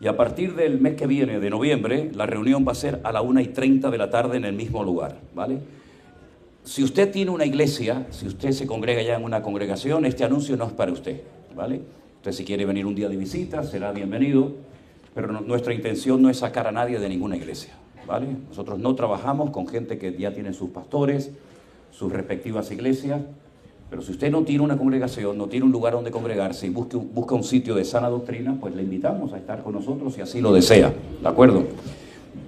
Y a partir del mes que viene, de noviembre, la reunión va a ser a la 1:30 de la tarde en el mismo lugar, ¿vale? Si usted tiene una iglesia, si usted se congrega ya en una congregación, este anuncio no es para usted, ¿vale? Usted si quiere venir un día de visita, será bienvenido, pero nuestra intención no es sacar a nadie de ninguna iglesia, ¿vale? Nosotros no trabajamos con gente que ya tiene sus pastores, sus respectivas iglesias, pero si usted no tiene una congregación, no tiene un lugar donde congregarse y busca un sitio de sana doctrina, pues le invitamos a estar con nosotros si así lo desea, ¿de acuerdo?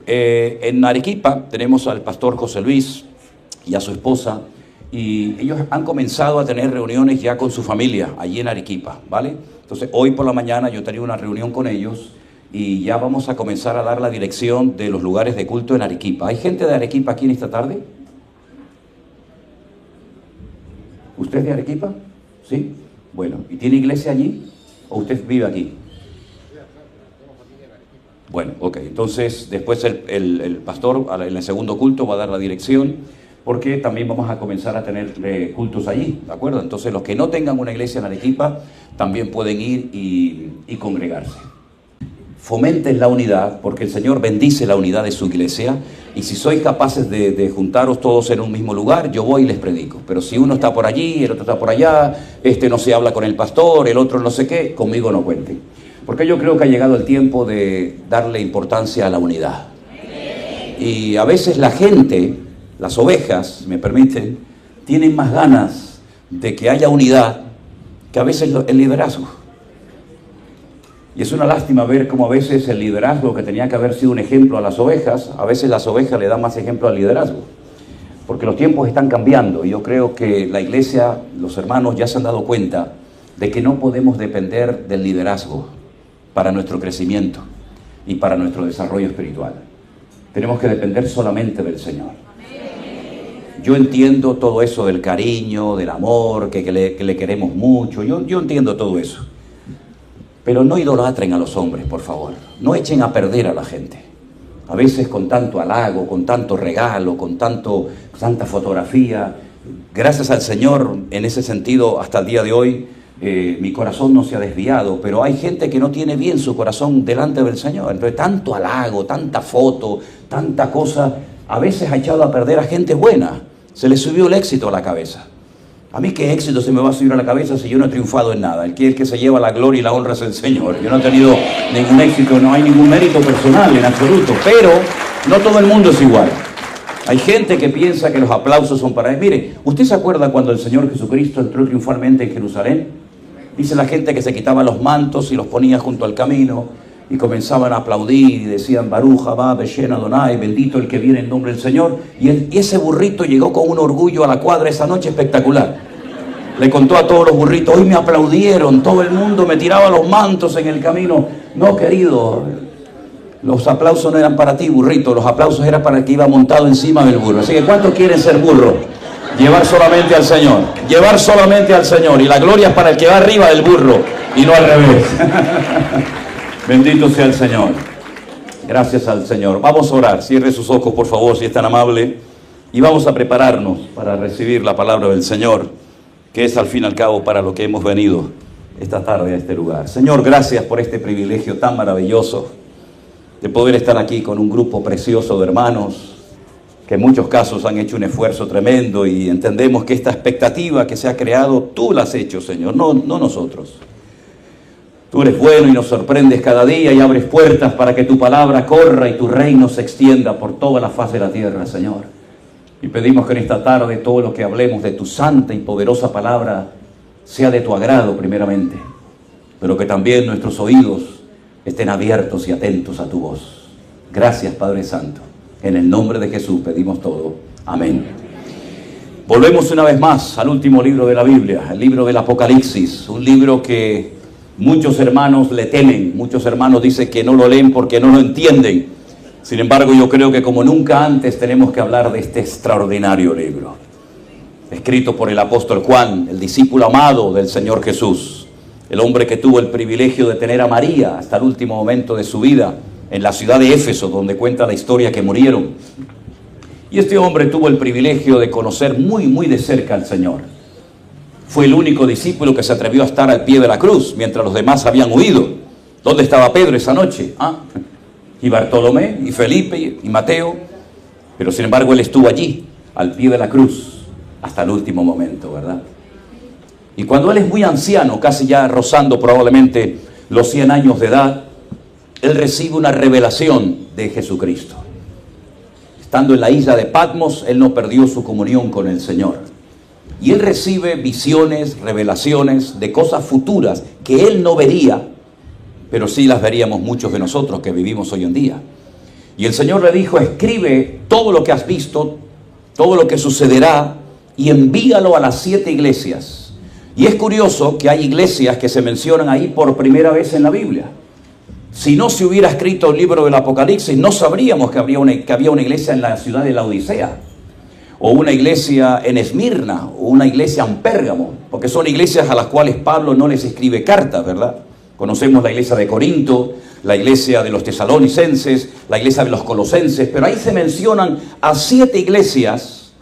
En Arequipa tenemos al pastor José Luis y a su esposa, y ellos han comenzado a tener reuniones ya con su familia allí en Arequipa, ¿vale? Entonces hoy por la mañana yo tenía una reunión con ellos y ya vamos a comenzar a dar la dirección de los lugares de culto en Arequipa. ¿Hay gente de Arequipa aquí en esta tarde? ¿Usted es de Arequipa? ¿Sí? Bueno, ¿y tiene iglesia allí? ¿O usted vive aquí? Bueno, ok. Entonces, después el pastor en el segundo culto va a dar la dirección, porque también vamos a comenzar a tener cultos allí, ¿de acuerdo? Entonces, los que no tengan una iglesia en Arequipa también pueden ir y congregarse. Fomenten la unidad, porque el Señor bendice la unidad de su iglesia, y si sois capaces de juntaros todos en un mismo lugar, yo voy y les predico. Pero si uno está por allí, el otro está por allá, este no se habla con el pastor, el otro no sé qué, conmigo no cuenten. Porque yo creo que ha llegado el tiempo de darle importancia a la unidad. Y a veces la gente, las ovejas, me permiten, tienen más ganas de que haya unidad que a veces el liderazgo. Y es una lástima ver cómo a veces el liderazgo, que tenía que haber sido un ejemplo a las ovejas, a veces las ovejas le dan más ejemplo al liderazgo. Porque los tiempos están cambiando y yo creo que la iglesia, los hermanos ya se han dado cuenta de que no podemos depender del liderazgo para nuestro crecimiento y para nuestro desarrollo espiritual. Tenemos que depender solamente del Señor. Yo entiendo todo eso del cariño, del amor, que le queremos mucho, yo entiendo todo eso. Pero no idolatren a los hombres, por favor. No echen a perder a la gente. A veces con tanto halago, con tanto regalo, con tanta fotografía. Gracias al Señor, en ese sentido, hasta el día de hoy, mi corazón no se ha desviado. Pero hay gente que no tiene bien su corazón delante del Señor. Entonces, tanto halago, tanta foto, tanta cosa, a veces ha echado a perder a gente buena. Se le subió el éxito a la cabeza. A mí qué éxito se me va a subir a la cabeza si yo no he triunfado en nada. El que se lleva la gloria y la honra es el Señor. Yo no he tenido ningún éxito, no hay ningún mérito personal en absoluto. Pero no todo el mundo es igual. Hay gente que piensa que los aplausos son para él. Mire, ¿usted se acuerda cuando el Señor Jesucristo entró triunfalmente en Jerusalén? Dice la gente que se quitaba los mantos y los ponía junto al camino y comenzaban a aplaudir y decían Baruch haba Beshem Adonai, bendito el que viene en nombre del Señor. Y ese burrito llegó con un orgullo a la cuadra esa noche espectacular. Le contó a todos los burritos, hoy me aplaudieron, todo el mundo me tiraba los mantos en el camino. No, querido, los aplausos no eran para ti, burrito, los aplausos eran para el que iba montado encima del burro. Así que ¿cuántos quieren ser burro? Llevar solamente al Señor, llevar solamente al Señor, y la gloria es para el que va arriba del burro y no al revés. Bendito sea el Señor. Gracias al Señor. Vamos a orar. Cierre sus ojos, por favor, si es tan amable. Y vamos a prepararnos para recibir la palabra del Señor, que es al fin y al cabo para lo que hemos venido esta tarde a este lugar. Señor, gracias por este privilegio tan maravilloso de poder estar aquí con un grupo precioso de hermanos que en muchos casos han hecho un esfuerzo tremendo, y entendemos que esta expectativa que se ha creado, tú la has hecho, Señor, no nosotros. Tú eres bueno y nos sorprendes cada día y abres puertas para que tu palabra corra y tu reino se extienda por toda la faz de la tierra, Señor. Y pedimos que en esta tarde todo lo que hablemos de tu santa y poderosa palabra sea de tu agrado primeramente, pero que también nuestros oídos estén abiertos y atentos a tu voz. Gracias, Padre Santo. En el nombre de Jesús pedimos todo. Amén. Volvemos una vez más al último libro de la Biblia, el libro del Apocalipsis, un libro que muchos hermanos le temen, muchos hermanos dicen que no lo leen porque no lo entienden. Sin embargo, yo creo que como nunca antes tenemos que hablar de este extraordinario libro, escrito por el apóstol Juan, el discípulo amado del Señor Jesús, el hombre que tuvo el privilegio de tener a María hasta el último momento de su vida en la ciudad de Éfeso, donde cuenta la historia que murieron. Y este hombre tuvo el privilegio de conocer muy, muy de cerca al Señor. Fue el único discípulo que se atrevió a estar al pie de la cruz, mientras los demás habían huido. ¿Dónde estaba Pedro esa noche? Y Bartolomé, y Felipe, y Mateo. Pero sin embargo él estuvo allí, al pie de la cruz, hasta el último momento, ¿verdad? Y cuando él es muy anciano, casi ya rozando probablemente los 100 años de edad, él recibe una revelación de Jesucristo. Estando en la isla de Patmos, él no perdió su comunión con el Señor. Y él recibe visiones, revelaciones de cosas futuras que él no vería, pero sí las veríamos muchos de nosotros que vivimos hoy en día. Y el Señor le dijo: escribe todo lo que has visto, todo lo que sucederá, y envíalo a las 7 iglesias. Y es curioso que hay iglesias que se mencionan ahí por primera vez en la Biblia. Si no se hubiera escrito el libro del Apocalipsis, no sabríamos que había una iglesia en la ciudad de la Odisea, o una iglesia en Esmirna, o una iglesia en Pérgamo, porque son iglesias a las cuales Pablo no les escribe cartas, ¿verdad? Conocemos la iglesia de Corinto, la iglesia de los tesalonicenses, la iglesia de los colosenses, pero ahí se mencionan a 7 iglesias,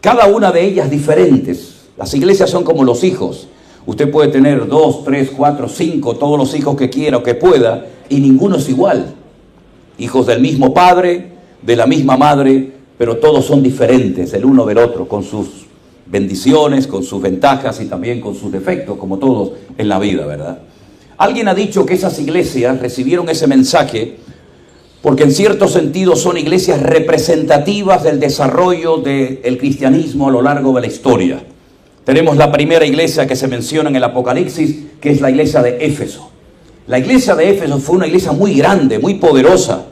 cada una de ellas diferentes. Las iglesias son como los hijos. Usted puede tener 2, 3, 4, 5, todos los hijos que quiera o que pueda, y ninguno es igual. Hijos del mismo padre, de la misma madre, pero todos son diferentes el uno del otro, con sus bendiciones, con sus ventajas y también con sus defectos, como todos en la vida, ¿verdad? Alguien ha dicho que esas iglesias recibieron ese mensaje porque en cierto sentido son iglesias representativas del desarrollo del cristianismo a lo largo de la historia. Tenemos la primera iglesia que se menciona en el Apocalipsis, que es la iglesia de Éfeso. La iglesia de Éfeso fue una iglesia muy grande, muy poderosa,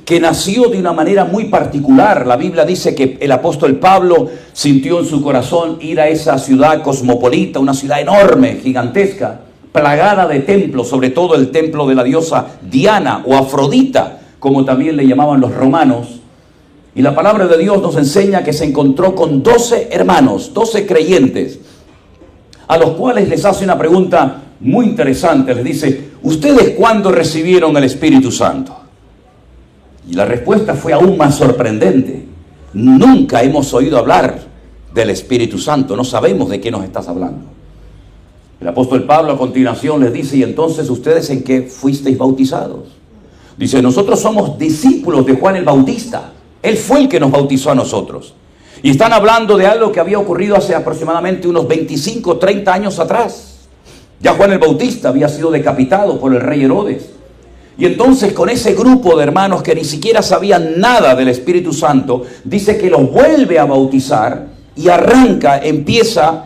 que nació de una manera muy particular. La Biblia dice que el apóstol Pablo sintió en su corazón ir a esa ciudad cosmopolita, una ciudad enorme, gigantesca, plagada de templos, sobre todo el templo de la diosa Diana o Afrodita, como también le llamaban los romanos. Y la palabra de Dios nos enseña que se encontró con 12 hermanos, 12 creyentes, a los cuales les hace una pregunta muy interesante. Les dice: ¿ustedes cuándo recibieron el Espíritu Santo? Y la respuesta fue aún más sorprendente: nunca hemos oído hablar del Espíritu Santo, no sabemos de qué nos estás hablando. El apóstol Pablo a continuación les dice: ¿y entonces ustedes en qué fuisteis bautizados? Dice: nosotros somos discípulos de Juan el Bautista. Él fue el que nos bautizó a nosotros. Y están hablando de algo que había ocurrido hace aproximadamente unos 25, 30 años atrás. Ya Juan el Bautista había sido decapitado por el rey Herodes. Y entonces con ese grupo de hermanos que ni siquiera sabían nada del Espíritu Santo, dice que los vuelve a bautizar y empieza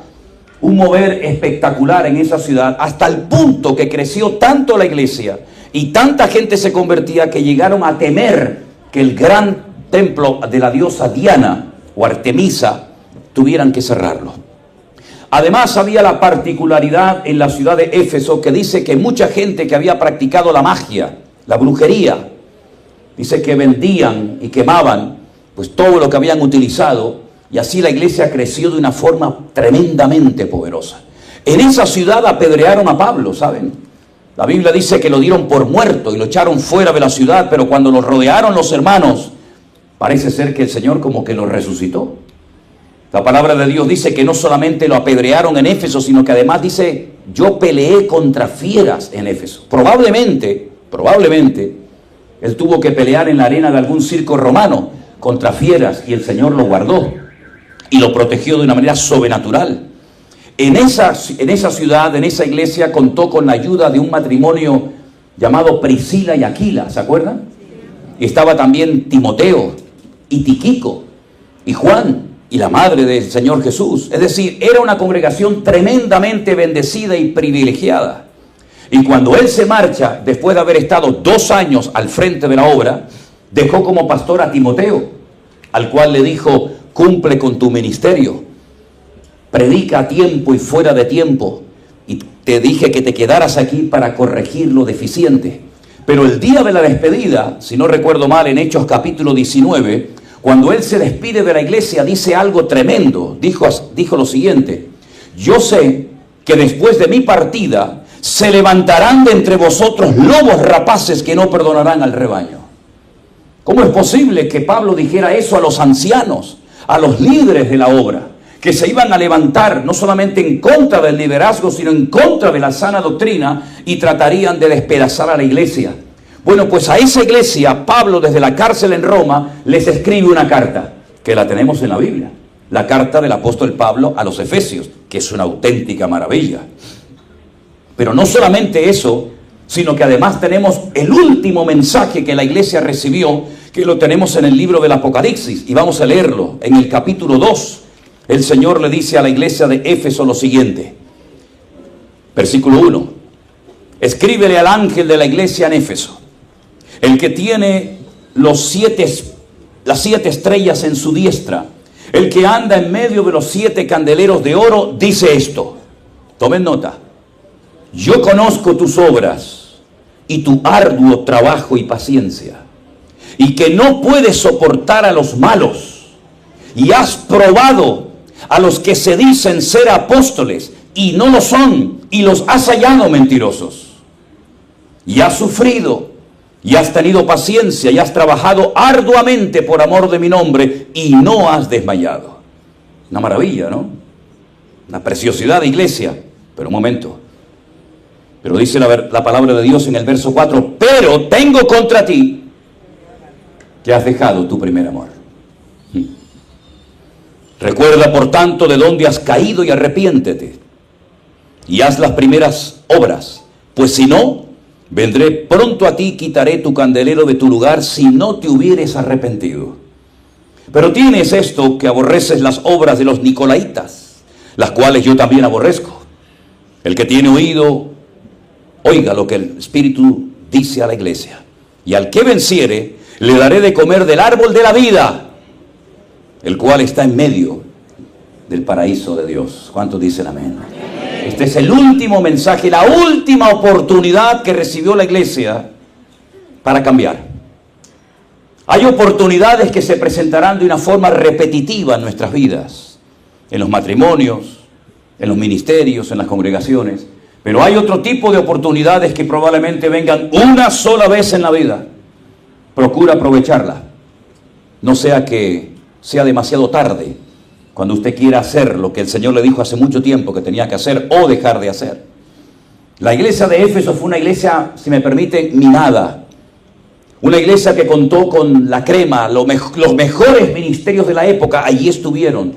un mover espectacular en esa ciudad, hasta el punto que creció tanto la iglesia y tanta gente se convertía que llegaron a temer que el gran templo de la diosa Diana o Artemisa tuvieran que cerrarlo. Además había la particularidad en la ciudad de Éfeso que dice que mucha gente que había practicado la magia, la brujería, dice que vendían y quemaban pues todo lo que habían utilizado, y así la iglesia creció de una forma tremendamente poderosa. En esa ciudad apedrearon a Pablo, ¿saben? La Biblia dice que lo dieron por muerto y lo echaron fuera de la ciudad, pero cuando lo rodearon los hermanos, parece ser que el Señor como que lo resucitó. La palabra de Dios dice que no solamente lo apedrearon en Éfeso, sino que además dice: yo peleé contra fieras en Éfeso. Probablemente, él tuvo que pelear en la arena de algún circo romano contra fieras, y el Señor lo guardó y lo protegió de una manera sobrenatural. En esa ciudad, en esa iglesia, contó con la ayuda de un matrimonio llamado Priscila y Aquila, ¿se acuerdan? Y estaba también Timoteo y Tiquico y Juan y la madre del Señor Jesús. Es decir, era una congregación tremendamente bendecida y privilegiada. Y cuando él se marcha, después de haber estado 2 años al frente de la obra, dejó como pastor a Timoteo, al cual le dijo: cumple con tu ministerio, predica a tiempo y fuera de tiempo, y te dije que te quedaras aquí para corregir lo deficiente. Pero el día de la despedida, si no recuerdo mal, en Hechos capítulo 19, cuando él se despide de la iglesia, dice algo tremendo. Dijo lo siguiente: yo sé que después de mi partida se levantarán de entre vosotros lobos rapaces que no perdonarán al rebaño. ¿Cómo es posible que Pablo dijera eso a los ancianos, a los líderes de la obra? que se iban a levantar no solamente en contra del liderazgo, sino en contra de la sana doctrina, y tratarían de despedazar a la iglesia. Bueno, pues a esa iglesia Pablo, desde la cárcel en Roma, les escribe una carta, que la tenemos en la Biblia, la carta del apóstol Pablo a los Efesios, que es una auténtica maravilla. Pero no solamente eso, sino que además tenemos el último mensaje que la iglesia recibió, que lo tenemos en el libro del Apocalipsis, y vamos a leerlo. En el capítulo 2, el Señor le dice a la iglesia de Éfeso lo siguiente, versículo 1, escríbele al ángel de la iglesia en Éfeso, el que tiene las 7 estrellas en su diestra, el que anda en medio de los 7 candeleros de oro, dice esto, tomen nota, yo conozco tus obras y tu arduo trabajo y paciencia, y que no puedes soportar a los malos, y has probado a los que se dicen ser apóstoles y no lo son, y los has hallado mentirosos, y has sufrido y has tenido paciencia y has trabajado arduamente por amor de mi nombre y no has desmayado. Una maravilla, ¿no? Una preciosidad de iglesia. Pero un momento, pero dice la palabra de Dios en el verso 4, pero tengo contra ti que has dejado tu primer amor. Recuerda por tanto de dónde has caído y arrepiéntete y haz las primeras obras, pues si no, vendré pronto a ti y quitaré tu candelero de tu lugar si no te hubieres arrepentido. Pero tienes esto, que aborreces las obras de los nicolaitas, las cuales yo también aborrezco. El que tiene oído, oiga lo que el Espíritu dice a la iglesia. Y al que venciere, le daré de comer del árbol de la vida, el cual está en medio del paraíso de Dios. ¿Cuántos dicen amén? Este es el último mensaje, la última oportunidad que recibió la iglesia para cambiar. Hay oportunidades que se presentarán de una forma repetitiva en nuestras vidas, en los matrimonios, en los ministerios, en las congregaciones. Pero hay otro tipo de oportunidades que probablemente vengan una sola vez en la vida. Procura aprovecharla. No sea que sea demasiado tarde cuando usted quiera hacer lo que el Señor le dijo hace mucho tiempo que tenía que hacer o dejar de hacer. La iglesia de Éfeso fue una iglesia, si me permite, mimada. Una iglesia que contó con la crema, los mejores ministerios de la época, allí estuvieron.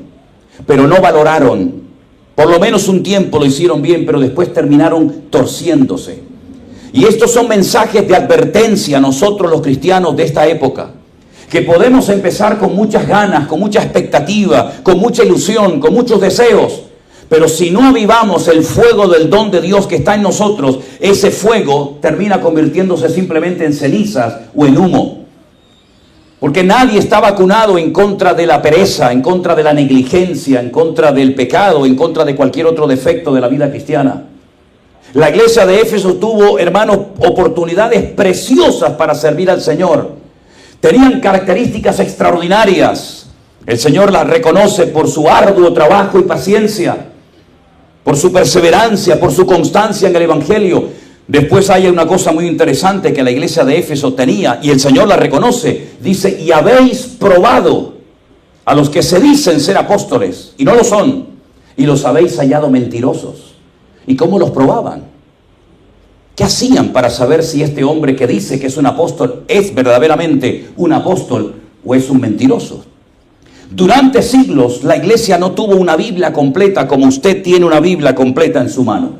Pero no valoraron. Por lo menos un tiempo lo hicieron bien, pero después terminaron torciéndose. Y estos son mensajes de advertencia a nosotros los cristianos de esta época. Que podemos empezar con muchas ganas, con mucha expectativa, con mucha ilusión, con muchos deseos. Pero si no avivamos el fuego del don de Dios que está en nosotros, ese fuego termina convirtiéndose simplemente en cenizas o en humo. Porque nadie está vacunado en contra de la pereza, en contra de la negligencia, en contra del pecado, en contra de cualquier otro defecto de la vida cristiana. La iglesia de Éfeso tuvo, hermanos, oportunidades preciosas para servir al Señor. Tenían características extraordinarias. El Señor las reconoce por su arduo trabajo y paciencia, por su perseverancia, por su constancia en el Evangelio. Después hay una cosa muy interesante que la iglesia de Éfeso tenía, y el Señor la reconoce. Dice, y habéis probado a los que se dicen ser apóstoles, y no lo son, y los habéis hallado mentirosos. ¿Y cómo los probaban? ¿Qué hacían para saber si este hombre que dice que es un apóstol es verdaderamente un apóstol o es un mentiroso? Durante siglos la iglesia no tuvo una Biblia completa como usted tiene una Biblia completa en su mano.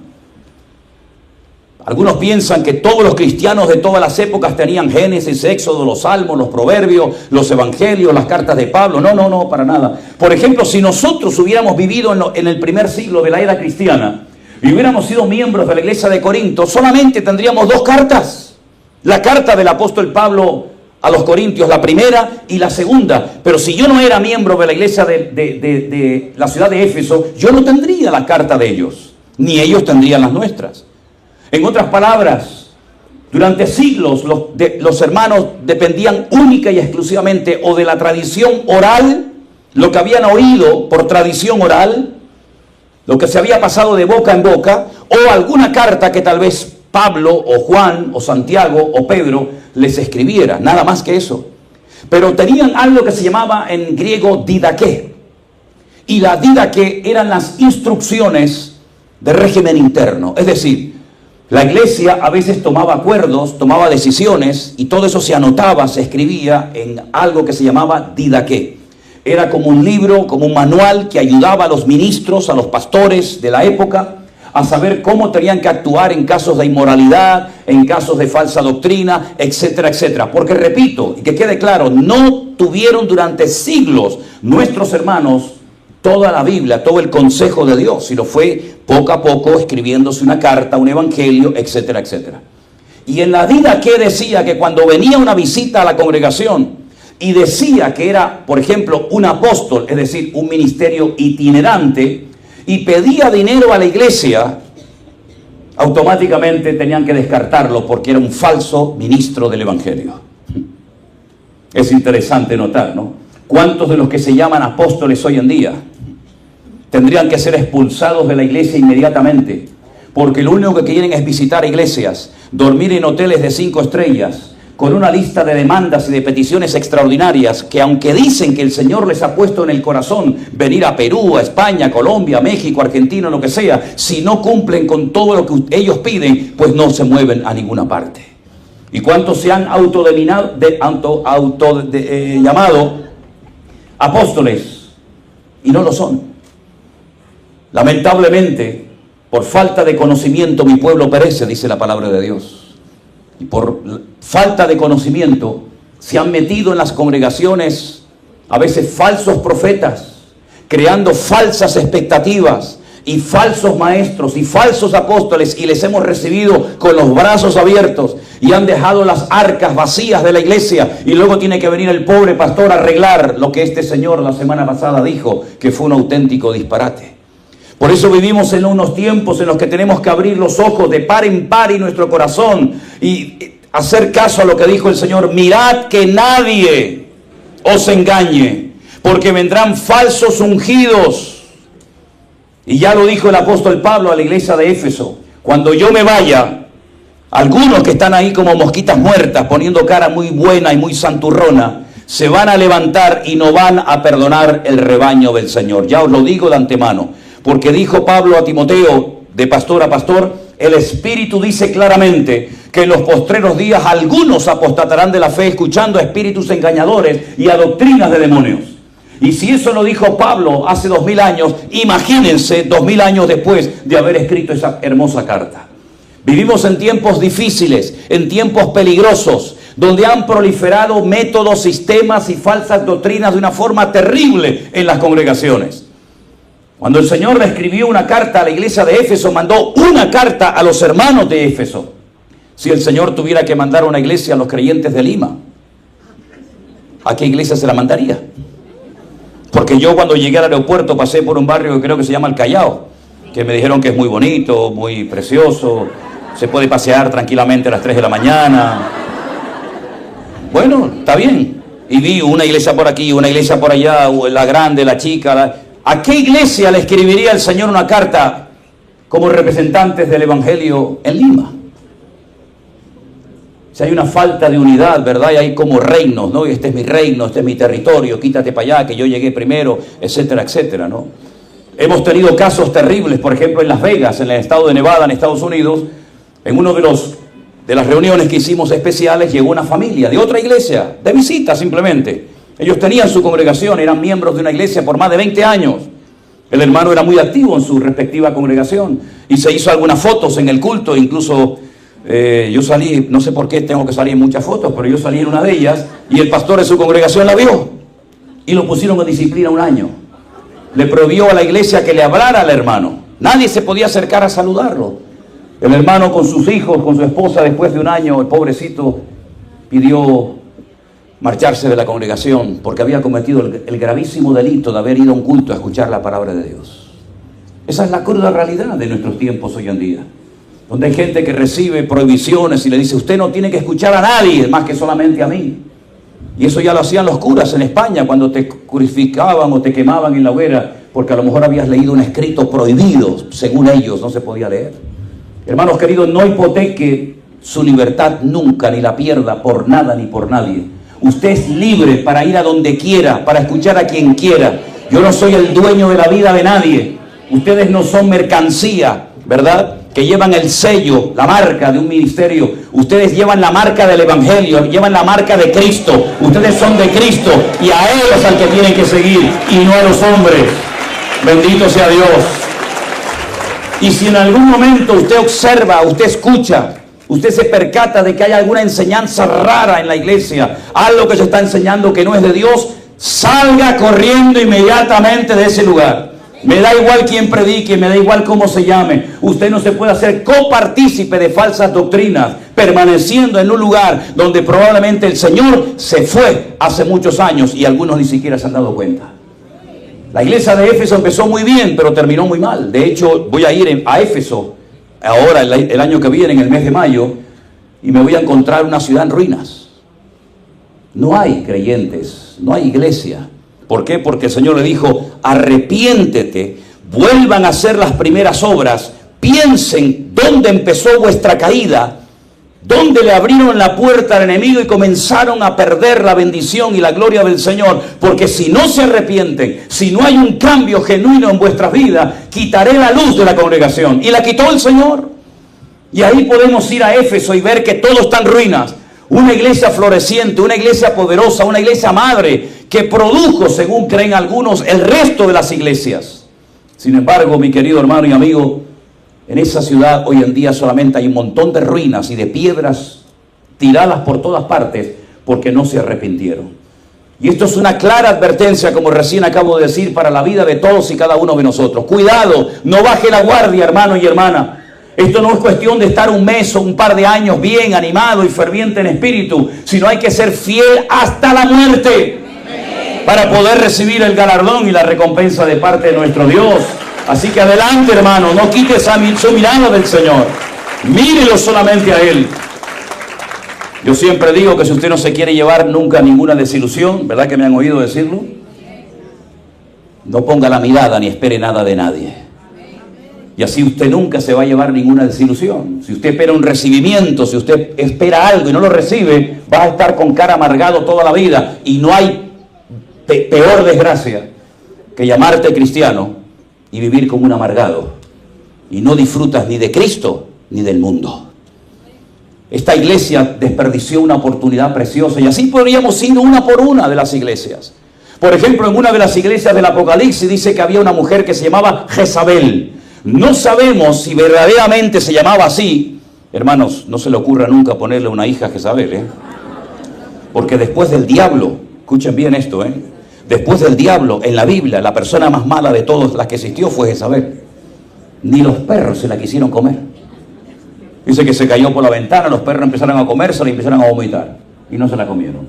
Algunos piensan que todos los cristianos de todas las épocas tenían Génesis, Éxodo, los Salmos, los Proverbios, los Evangelios, las cartas de Pablo. No, para nada. Por ejemplo, si nosotros hubiéramos vivido en el primer siglo de la era cristiana y hubiéramos sido miembros de la iglesia de Corinto, solamente tendríamos 2 cartas. La carta del apóstol Pablo a los Corintios, la primera y la segunda. Pero si yo no era miembro de la iglesia de la ciudad de Éfeso, yo no tendría la carta de ellos, ni ellos tendrían las nuestras. En otras palabras, durante siglos los hermanos dependían única y exclusivamente o de la tradición oral, lo que habían oído por tradición oral, lo que se había pasado de boca en boca, o alguna carta que tal vez Pablo o Juan o Santiago o Pedro les escribiera, nada más que eso. Pero tenían algo que se llamaba en griego didaqué. y la didaqué eran las instrucciones de régimen interno. Es decir, la iglesia a veces tomaba acuerdos, tomaba decisiones, y todo eso se anotaba, se escribía en algo que se llamaba didaqué. Era como un libro, como un manual que ayudaba a los ministros, a los pastores de la época, a saber cómo tenían que actuar en casos de inmoralidad, en casos de falsa doctrina, etcétera, etcétera. Porque repito, y que quede claro, no tuvieron durante siglos nuestros hermanos toda la Biblia, todo el consejo de Dios, sino fue poco a poco escribiéndose una carta, un evangelio, etcétera, etcétera. Y en la didaqué decía que cuando venía una visita a la congregación y decía que era, por ejemplo, un apóstol, es decir, un ministerio itinerante, y pedía dinero a la iglesia, automáticamente tenían que descartarlo porque era un falso ministro del evangelio. Es interesante notar, ¿no? ¿Cuántos de los que se llaman apóstoles hoy en día tendrían que ser expulsados de la iglesia inmediatamente? Porque lo único que quieren es visitar iglesias, dormir en hoteles de 5 estrellas, con una lista de demandas y de peticiones extraordinarias, que aunque dicen que el Señor les ha puesto en el corazón venir a Perú, a España, a Colombia, a México, a Argentina, lo que sea, si no cumplen con todo lo que ellos piden, pues no se mueven a ninguna parte. ¿Y cuántos se han llamado apóstoles y no lo son? Lamentablemente, por falta de conocimiento mi pueblo perece, dice la palabra de Dios. Y por falta de conocimiento se han metido en las congregaciones a veces falsos profetas, creando falsas expectativas, y falsos maestros y falsos apóstoles, y les hemos recibido con los brazos abiertos, y han dejado las arcas vacías de la iglesia, y luego tiene que venir el pobre pastor a arreglar lo que este señor la semana pasada dijo, que fue un auténtico disparate. Por eso vivimos en unos tiempos en los que tenemos que abrir los ojos de par en par y nuestro corazón y hacer caso a lo que dijo el Señor. Mirad que nadie os engañe, porque vendrán falsos ungidos. Y ya lo dijo el apóstol Pablo a la iglesia de Éfeso: cuando yo me vaya, algunos que están ahí como mosquitas muertas, poniendo cara muy buena y muy santurrona, se van a levantar y no van a perdonar el rebaño del Señor. Ya os lo digo de antemano. Porque dijo Pablo a Timoteo, de pastor a pastor, el Espíritu dice claramente que en los postreros días algunos apostatarán de la fe, escuchando a espíritus engañadores y a doctrinas de demonios. Y si eso lo dijo Pablo hace 2000 años, imagínense 2000 años después de haber escrito esa hermosa carta. Vivimos en tiempos difíciles, en tiempos peligrosos, donde han proliferado métodos, sistemas y falsas doctrinas de una forma terrible en las congregaciones. Cuando el Señor le escribió una carta a la iglesia de Éfeso, mandó una carta a los hermanos de Éfeso. Si el Señor tuviera que mandar una iglesia a los creyentes de Lima, ¿a qué iglesia se la mandaría? Porque yo cuando llegué al aeropuerto pasé por un barrio que creo que se llama El Callao, que me dijeron que es muy bonito, muy precioso, se puede pasear tranquilamente a las 3 de la mañana. Bueno, está bien. Y vi una iglesia por aquí, una iglesia por allá, la grande, la chica. ¿A qué iglesia le escribiría el Señor una carta como representantes del Evangelio en Lima? Si hay una falta de unidad, ¿verdad? Y hay como reinos, ¿no? Este es mi reino, este es mi territorio, quítate para allá, que yo llegué primero, etcétera, etcétera, ¿no? Hemos tenido casos terribles, por ejemplo, en Las Vegas, en el estado de Nevada, en Estados Unidos. En uno de las reuniones que hicimos especiales, llegó una familia de otra iglesia, de visita simplemente. Ellos tenían su congregación, eran miembros de una iglesia por más de 20 años. El hermano era muy activo en su respectiva congregación y se hizo algunas fotos en el culto. Incluso yo salí, no sé por qué tengo que salir en muchas fotos, pero yo salí en una de ellas y el pastor de su congregación la vio y lo pusieron en disciplina 1 año. Le prohibió a la iglesia que le hablara al hermano. Nadie se podía acercar a saludarlo. El hermano con sus hijos, con su esposa, después de 1 año, el pobrecito pidió marcharse de la congregación porque había cometido el gravísimo delito de haber ido a un culto a escuchar la palabra de Dios. Esa es la cruda realidad de nuestros tiempos hoy en día, donde hay gente que recibe prohibiciones y le dice: usted no tiene que escuchar a nadie más que solamente a mí. Y eso ya lo hacían los curas en España cuando te crucificaban o te quemaban en la hoguera, porque a lo mejor habías leído un escrito prohibido, según ellos no se podía leer. Hermanos queridos, no hipoteque su libertad nunca, ni la pierda por nada ni por nadie. Usted es libre para ir a donde quiera, para escuchar a quien quiera. Yo no soy el dueño de la vida de nadie. Ustedes no son mercancía, ¿verdad?, que llevan el sello, la marca de un ministerio. Ustedes llevan la marca del Evangelio, llevan la marca de Cristo. Ustedes son de Cristo y a Él es al que tienen que seguir y no a los hombres. Bendito sea Dios. Y si en algún momento usted observa, usted escucha, usted se percata de que hay alguna enseñanza rara en la iglesia, algo que se está enseñando que no es de Dios, salga corriendo inmediatamente de ese lugar. Me da igual quién predique, me da igual cómo se llame. Usted no se puede hacer copartícipe de falsas doctrinas, permaneciendo en un lugar donde probablemente el Señor se fue hace muchos años y algunos ni siquiera se han dado cuenta. La iglesia de Éfeso empezó muy bien, pero terminó muy mal. De hecho, voy a ir a Éfeso ahora, el año que viene, en el mes de mayo, y me voy a encontrar una ciudad en ruinas. No hay creyentes, no hay iglesia. ¿Por qué? Porque el Señor le dijo, arrepiéntete, vuelvan a hacer las primeras obras, piensen dónde empezó vuestra caída, dónde le abrieron la puerta al enemigo y comenzaron a perder la bendición y la gloria del Señor. Porque si no se arrepienten, si no hay un cambio genuino en vuestras vidas, quitaré la luz de la congregación. Y la quitó el Señor. Y ahí podemos ir a Éfeso y ver que todo está en ruinas. Una iglesia floreciente, una iglesia poderosa, una iglesia madre que produjo, según creen algunos, el resto de las iglesias. Sin embargo, mi querido hermano y amigo, en esa ciudad hoy en día solamente hay un montón de ruinas y de piedras tiradas por todas partes porque no se arrepintieron. Y esto es una clara advertencia, como recién acabo de decir, para la vida de todos y cada uno de nosotros. Cuidado, no baje la guardia, hermano y hermana. Esto no es cuestión de estar un mes o un par de años bien animado y ferviente en espíritu, sino hay que ser fiel hasta la muerte para poder recibir el galardón y la recompensa de parte de nuestro Dios. Así que adelante, hermano, no quite su mirada del Señor, mírelo solamente a Él. Yo siempre digo que si usted no se quiere llevar nunca ninguna desilusión, ¿verdad que me han oído decirlo? No ponga la mirada ni espere nada de nadie. Y así usted nunca se va a llevar ninguna desilusión. Si usted espera un recibimiento, si usted espera algo y no lo recibe, va a estar con cara amargado toda la vida. Y no hay peor desgracia que llamarte cristiano y vivir como un amargado. Y no disfrutas ni de Cristo ni del mundo. Esta iglesia desperdició una oportunidad preciosa. Y así podríamos ir una por una de las iglesias. Por ejemplo, en una de las iglesias del Apocalipsis dice que había una mujer que se llamaba Jezabel. No sabemos si verdaderamente se llamaba así. Hermanos, no se le ocurra nunca ponerle una hija a Jezabel, porque después del diablo, escuchen bien esto, después del diablo, en la Biblia, la persona más mala de todas las que existió fue Jezabel. Ni los perros se la quisieron comer. Dice que se cayó por la ventana, los perros empezaron a comérsela y empezaron a vomitar. Y no se la comieron.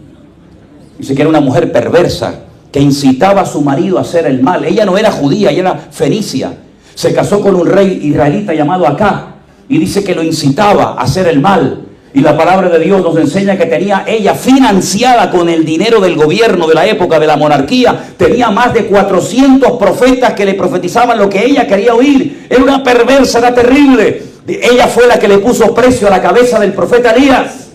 Dice que era una mujer perversa, que incitaba a su marido a hacer el mal. Ella no era judía, ella era fenicia. Se casó con un rey israelita llamado Acá y dice que lo incitaba a hacer el mal. Y la palabra de Dios nos enseña que tenía ella financiada con el dinero del gobierno de la época de la monarquía. Tenía más de 400 profetas que le profetizaban lo que ella quería oír. Era una perversa, era terrible. Ella fue la que le puso precio a la cabeza del profeta Elías.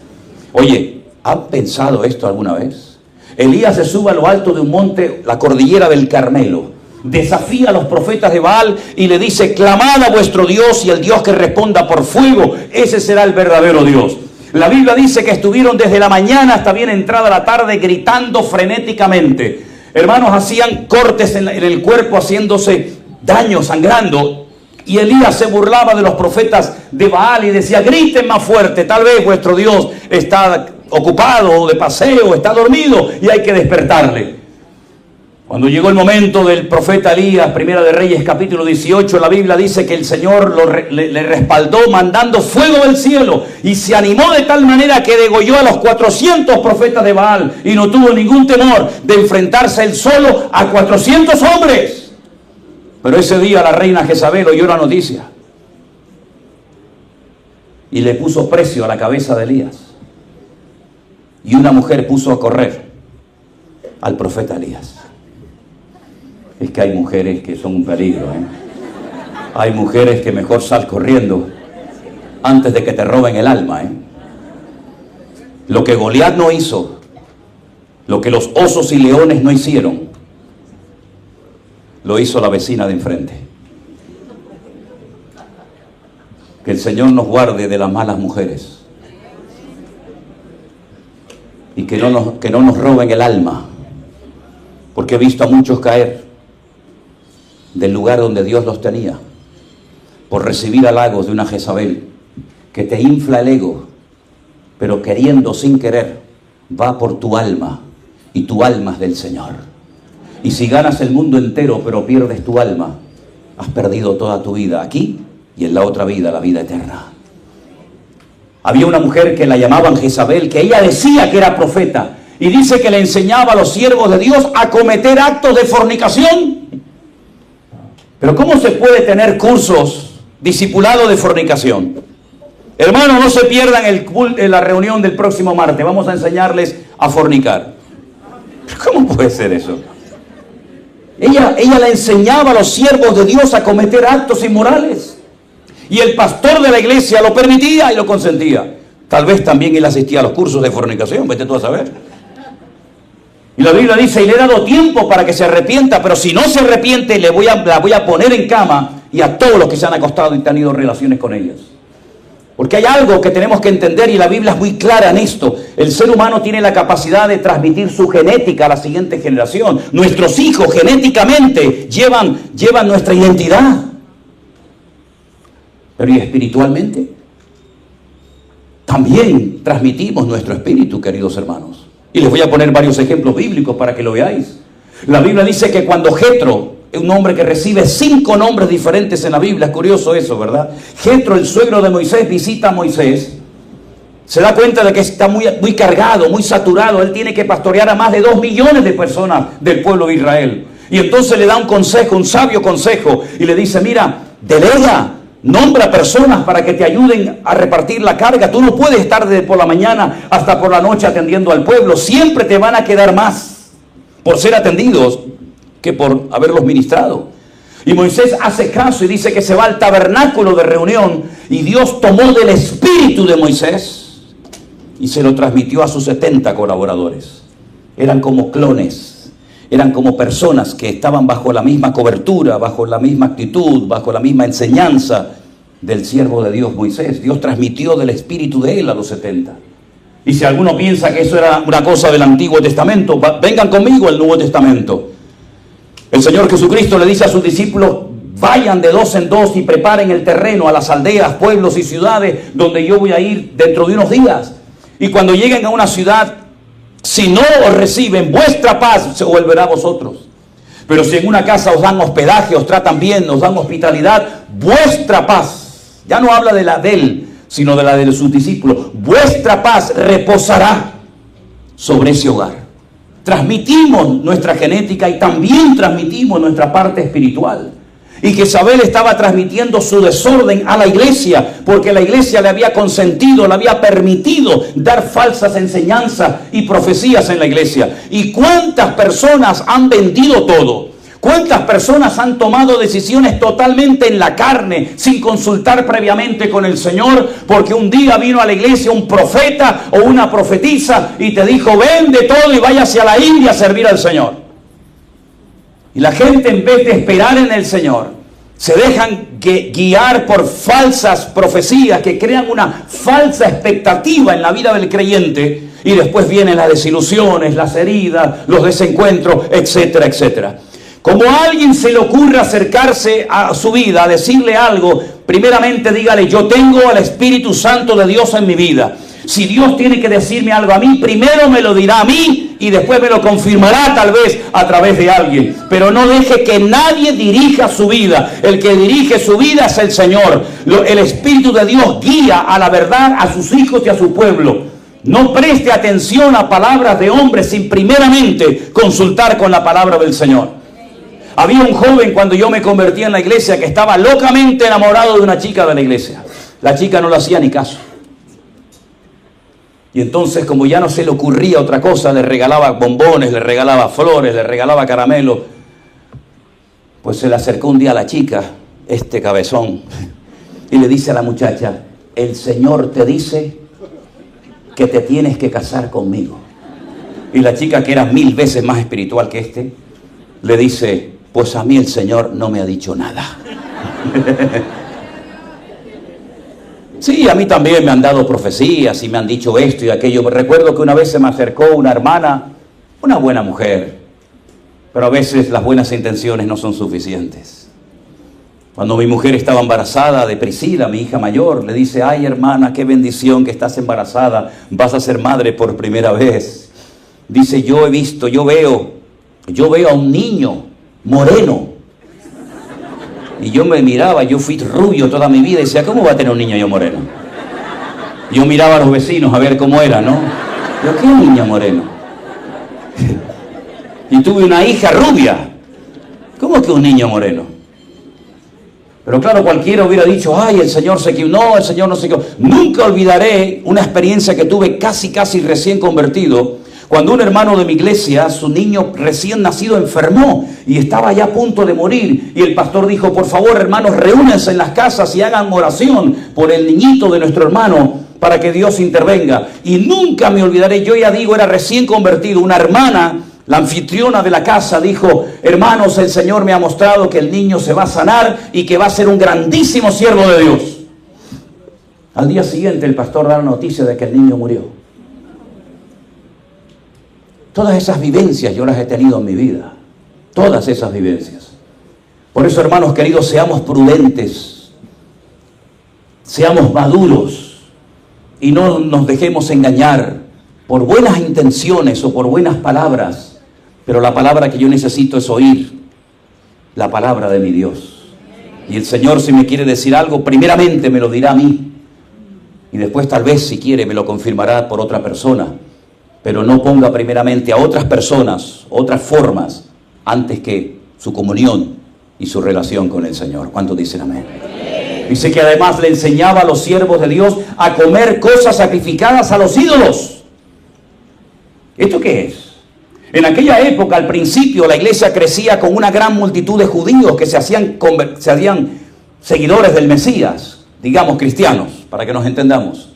Oye, ¿han pensado esto alguna vez? Elías se sube a lo alto de un monte, la cordillera del Carmelo. Desafía a los profetas de Baal y le dice, clamad a vuestro Dios y el Dios que responda por fuego, ese será el verdadero Dios. La Biblia dice que estuvieron desde la mañana hasta bien entrada la tarde gritando frenéticamente. Hermanos, hacían cortes en el cuerpo, haciéndose daño, sangrando. Y Elías se burlaba de los profetas de Baal y decía, griten más fuerte, tal vez vuestro Dios está ocupado o de paseo, está dormido y hay que despertarle. Cuando llegó el momento del profeta Elías, Primera de Reyes capítulo 18, la Biblia dice que el Señor le respaldó mandando fuego del cielo y se animó de tal manera que degolló a los 400 profetas de Baal y no tuvo ningún temor de enfrentarse él solo a 400 hombres. Pero ese día la reina Jezabel oyó la noticia y le puso precio a la cabeza de Elías. Y una mujer puso a correr al profeta Elías. Es que hay mujeres que son un peligro, Hay mujeres que mejor sal corriendo antes de que te roben el alma, Lo que Goliat no hizo, lo que los osos y leones no hicieron, lo hizo la vecina de enfrente. Que el Señor nos guarde de las malas mujeres. Y que no nos roben el alma. Porque he visto a muchos caer del lugar donde Dios los tenía. Por recibir halagos de una Jezabel. Que te infla el ego. Pero queriendo sin querer. Va por tu alma. Y tu alma es del Señor. Y si ganas el mundo entero pero pierdes tu alma, has perdido toda tu vida aquí y en la otra vida, la vida eterna. Había una mujer que la llamaban Jezabel, que ella decía que era profeta, y dice que le enseñaba a los siervos de Dios a cometer actos de fornicación. Pero ¿cómo se puede tener cursos discipulados de fornicación? Hermanos, no se pierdan en la reunión del próximo martes. Vamos a enseñarles a fornicar. ¿Cómo puede ser eso? Ella le enseñaba a los siervos de Dios a cometer actos inmorales. Y el pastor de la iglesia lo permitía y lo consentía. Tal vez también él asistía a los cursos de fornicación, vete tú a saber. Y la Biblia dice, y le he dado tiempo para que se arrepienta, pero si no se arrepiente, la voy a poner en cama y a todos los que se han acostado y tenido relaciones con ellas. Porque hay algo que tenemos que entender y la Biblia es muy clara en esto. El ser humano tiene la capacidad de transmitir su genética a la siguiente generación. Nuestros hijos genéticamente llevan nuestra identidad. Pero ¿y espiritualmente? También transmitimos nuestro espíritu, queridos hermanos. Y les voy a poner varios ejemplos bíblicos para que lo veáis. La Biblia dice que cuando Jetro, un hombre que recibe 5 nombres diferentes en la Biblia, es curioso eso, ¿verdad? Jetro, el suegro de Moisés, visita a Moisés, se da cuenta de que está muy cargado, muy saturado, él tiene que pastorear a más de 2 millones de personas del pueblo de Israel, y entonces le da un consejo, un sabio consejo, y le dice, mira, delega, nombra personas para que te ayuden a repartir la carga, tú no puedes estar desde por la mañana hasta por la noche atendiendo al pueblo, siempre te van a quedar más por ser atendidos que por haberlos ministrado. Y Moisés hace caso y dice que se va al tabernáculo de reunión y Dios tomó del espíritu de Moisés y se lo transmitió a sus 70 colaboradores. Eran como clones, eran como personas que estaban bajo la misma cobertura, bajo la misma actitud, bajo la misma enseñanza del siervo de Dios Moisés. Dios transmitió del espíritu de él a los 70. Y si alguno piensa que eso era una cosa del Antiguo Testamento, vengan conmigo al Nuevo Testamento. El Señor Jesucristo le dice a sus discípulos, vayan de 2 en 2 y preparen el terreno a las aldeas, pueblos y ciudades donde yo voy a ir dentro de unos días. Y cuando lleguen a una ciudad, si no os reciben, vuestra paz se volverá a vosotros. Pero si en una casa os dan hospedaje, os tratan bien, os dan hospitalidad, vuestra paz, ya no habla de la de él, sino de la de sus discípulos, vuestra paz reposará sobre ese hogar. Transmitimos nuestra genética y también transmitimos nuestra parte espiritual. Y Jezabel estaba transmitiendo su desorden a la iglesia, porque la iglesia le había consentido, le había permitido dar falsas enseñanzas y profecías en la iglesia. ¿Y cuántas personas han vendido todo? ¿Cuántas personas han tomado decisiones totalmente en la carne, sin consultar previamente con el Señor? Porque un día vino a la iglesia un profeta o una profetisa y te dijo, vende todo y váyase a la India a servir al Señor. Y la gente, en vez de esperar en el Señor, se dejan guiar por falsas profecías que crean una falsa expectativa en la vida del creyente, y después vienen las desilusiones, las heridas, los desencuentros, etcétera, etcétera. Como a alguien se le ocurre acercarse a su vida, a decirle algo, primeramente dígale, yo tengo al Espíritu Santo de Dios en mi vida. Si Dios tiene que decirme algo a mí, primero me lo dirá a mí y después me lo confirmará tal vez a través de alguien. Pero no deje que nadie dirija su vida. El que dirige su vida es el Señor. El Espíritu de Dios guía a la verdad a sus hijos y a su pueblo. No preste atención a palabras de hombres sin primeramente consultar con la palabra del Señor. Había un joven cuando yo me convertí en la iglesia que estaba locamente enamorado de una chica de la iglesia. La chica no le hacía ni caso. Y entonces, como ya no se le ocurría otra cosa, le regalaba bombones, le regalaba flores, le regalaba caramelo. Pues se le acercó un día a la chica, este cabezón, y le dice a la muchacha, el Señor te dice que te tienes que casar conmigo. Y la chica, que era 1000 veces más espiritual que este, le dice, Pues a mí el Señor no me ha dicho nada. Sí, a mí también me han dado profecías y me han dicho esto y aquello. Recuerdo que una vez se me acercó una hermana, una buena mujer, pero a veces las buenas intenciones no son suficientes. Cuando mi mujer estaba embarazada de Priscila, mi hija mayor, le dice: ay, hermana, qué bendición que estás embarazada, vas a ser madre por primera vez. Dice: yo veo a un niño moreno. Y yo me miraba, yo fui rubio toda mi vida y decía: ¿cómo va a tener un niño yo moreno? Yo miraba a los vecinos a ver cómo era, ¿no? Yo: ¿qué niño moreno? Y tuve una hija rubia. ¿Cómo que un niño moreno? Pero claro, cualquiera hubiera dicho: ay, el Señor se equivocó. No, el Señor no se equivocó. Nunca olvidaré una experiencia que tuve casi recién convertido, cuando un hermano de mi iglesia, su niño recién nacido enfermó y estaba ya a punto de morir. Y el pastor dijo: por favor, hermanos, reúnanse en las casas y hagan oración por el niñito de nuestro hermano para que Dios intervenga. Y nunca me olvidaré, yo ya digo, era recién convertido, una hermana, la anfitriona de la casa, dijo: hermanos, el Señor me ha mostrado que el niño se va a sanar y que va a ser un grandísimo siervo de Dios. Al día siguiente el pastor da la noticia de que el niño murió. Todas esas vivencias yo las he tenido en mi vida. Todas esas vivencias. Por eso, hermanos queridos, seamos prudentes. Seamos maduros. Y no nos dejemos engañar por buenas intenciones o por buenas palabras. Pero la palabra que yo necesito es oír la palabra de mi Dios. Y el Señor, si me quiere decir algo, primeramente me lo dirá a mí. Y después, tal vez, si quiere, me lo confirmará por otra persona. Pero no ponga primeramente a otras personas, otras formas, antes que su comunión y su relación con el Señor. ¿Cuántos dicen amén? Dice que además le enseñaba a los siervos de Dios a comer cosas sacrificadas a los ídolos. ¿Esto qué es? En aquella época, al principio, la iglesia crecía con una gran multitud de judíos que se hacían seguidores del Mesías, digamos cristianos, para que nos entendamos.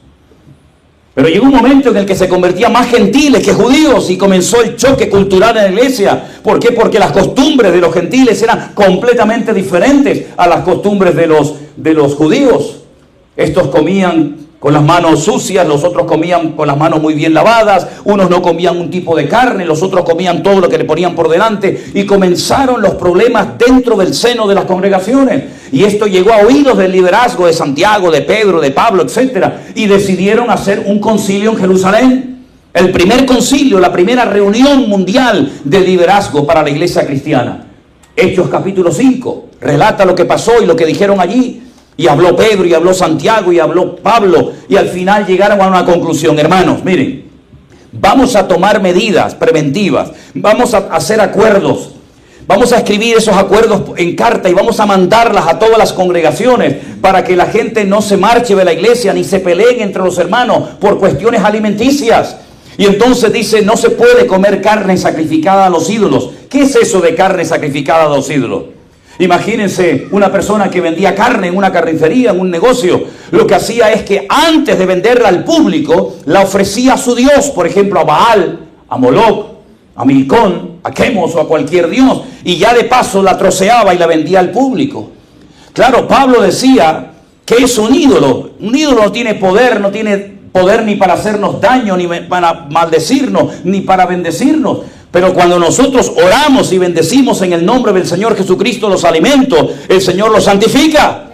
Pero llegó un momento en el que se convertían más gentiles que judíos y comenzó el choque cultural en la iglesia. ¿Por qué? Porque las costumbres de los gentiles eran completamente diferentes a las costumbres de los judíos. Estos comían con las manos sucias, los otros comían con las manos muy bien lavadas, unos no comían un tipo de carne, los otros comían todo lo que le ponían por delante, y comenzaron los problemas dentro del seno de las congregaciones. Y esto llegó a oídos del liderazgo de Santiago, de Pedro, de Pablo, etc. Y decidieron hacer un concilio en Jerusalén. El primer concilio, la primera reunión mundial de liderazgo para la iglesia cristiana. Hechos capítulo 5, relata lo que pasó y lo que dijeron allí. Y habló Pedro, y habló Santiago, y habló Pablo, y al final llegaron a una conclusión. Hermanos, miren, vamos a tomar medidas preventivas, vamos a hacer acuerdos, vamos a escribir esos acuerdos en carta y vamos a mandarlas a todas las congregaciones para que la gente no se marche de la iglesia ni se peleen entre los hermanos por cuestiones alimenticias. Y entonces dice: no se puede comer carne sacrificada a los ídolos. ¿Qué es eso de carne sacrificada a los ídolos? Imagínense una persona que vendía carne en una carnicería, en un negocio. Lo que hacía es que antes de venderla al público, la ofrecía a su dios, por ejemplo a Baal, a Moloch, a Milcón, a Quemos o a cualquier dios. Y ya de paso la troceaba y la vendía al público. Claro, Pablo decía que es un ídolo. Un ídolo no tiene poder ni para hacernos daño, ni para maldecirnos, ni para bendecirnos. Pero cuando nosotros oramos y bendecimos en el nombre del Señor Jesucristo los alimentos, el Señor los santifica.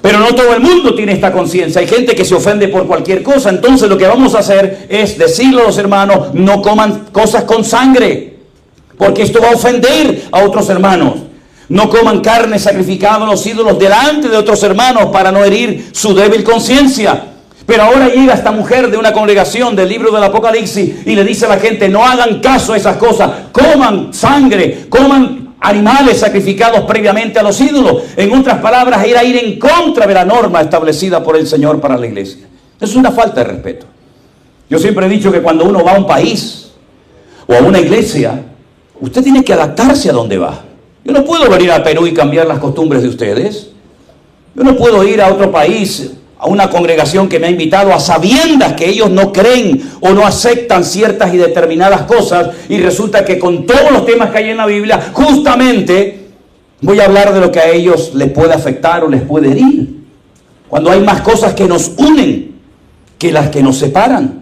Pero no todo el mundo tiene esta conciencia. Hay gente que se ofende por cualquier cosa. Entonces lo que vamos a hacer es decirle a los hermanos: no coman cosas con sangre, porque esto va a ofender a otros hermanos. No coman carne sacrificada a los ídolos delante de otros hermanos para no herir su débil conciencia. Pero ahora llega esta mujer de una congregación del libro del Apocalipsis y le dice a la gente: no hagan caso a esas cosas, coman sangre, coman animales sacrificados previamente a los ídolos. En otras palabras, era ir en contra de la norma establecida por el Señor para la iglesia. Es una falta de respeto. Yo siempre he dicho que cuando uno va a un país o a una iglesia, usted tiene que adaptarse a donde va. Yo no puedo venir a Perú y cambiar las costumbres de ustedes. Yo no puedo ir a otro país, a una congregación que me ha invitado a sabiendas que ellos no creen o no aceptan ciertas y determinadas cosas, y resulta que con todos los temas que hay en la Biblia, justamente voy a hablar de lo que a ellos les puede afectar o les puede herir, cuando hay más cosas que nos unen que las que nos separan.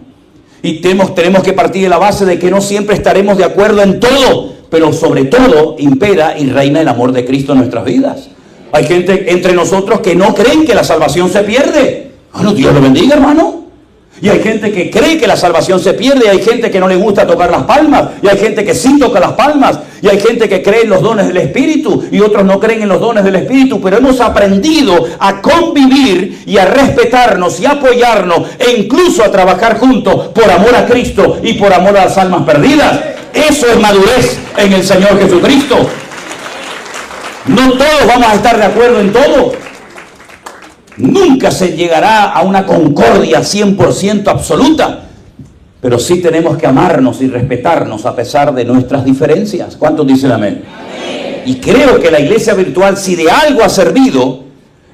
Y tenemos que partir de la base de que no siempre estaremos de acuerdo en todo, pero sobre todo impera y reina el amor de Cristo en nuestras vidas. Hay gente entre nosotros que no creen que la salvación se pierde. Bueno, Dios lo bendiga, hermano. Y hay gente que cree que la salvación se pierde, y hay gente que no le gusta tocar las palmas, y hay gente que sí toca las palmas, y hay gente que cree en los dones del Espíritu, y otros no creen en los dones del Espíritu, pero hemos aprendido a convivir y a respetarnos y a apoyarnos, e incluso a trabajar juntos por amor a Cristo y por amor a las almas perdidas. Eso es madurez en el Señor Jesucristo. No todos vamos a estar de acuerdo en todo. Nunca se llegará a una concordia 100% absoluta, pero sí tenemos que amarnos y respetarnos a pesar de nuestras diferencias. ¿Cuántos dicen amén? Amén. Y creo que la iglesia virtual, si de algo ha servido,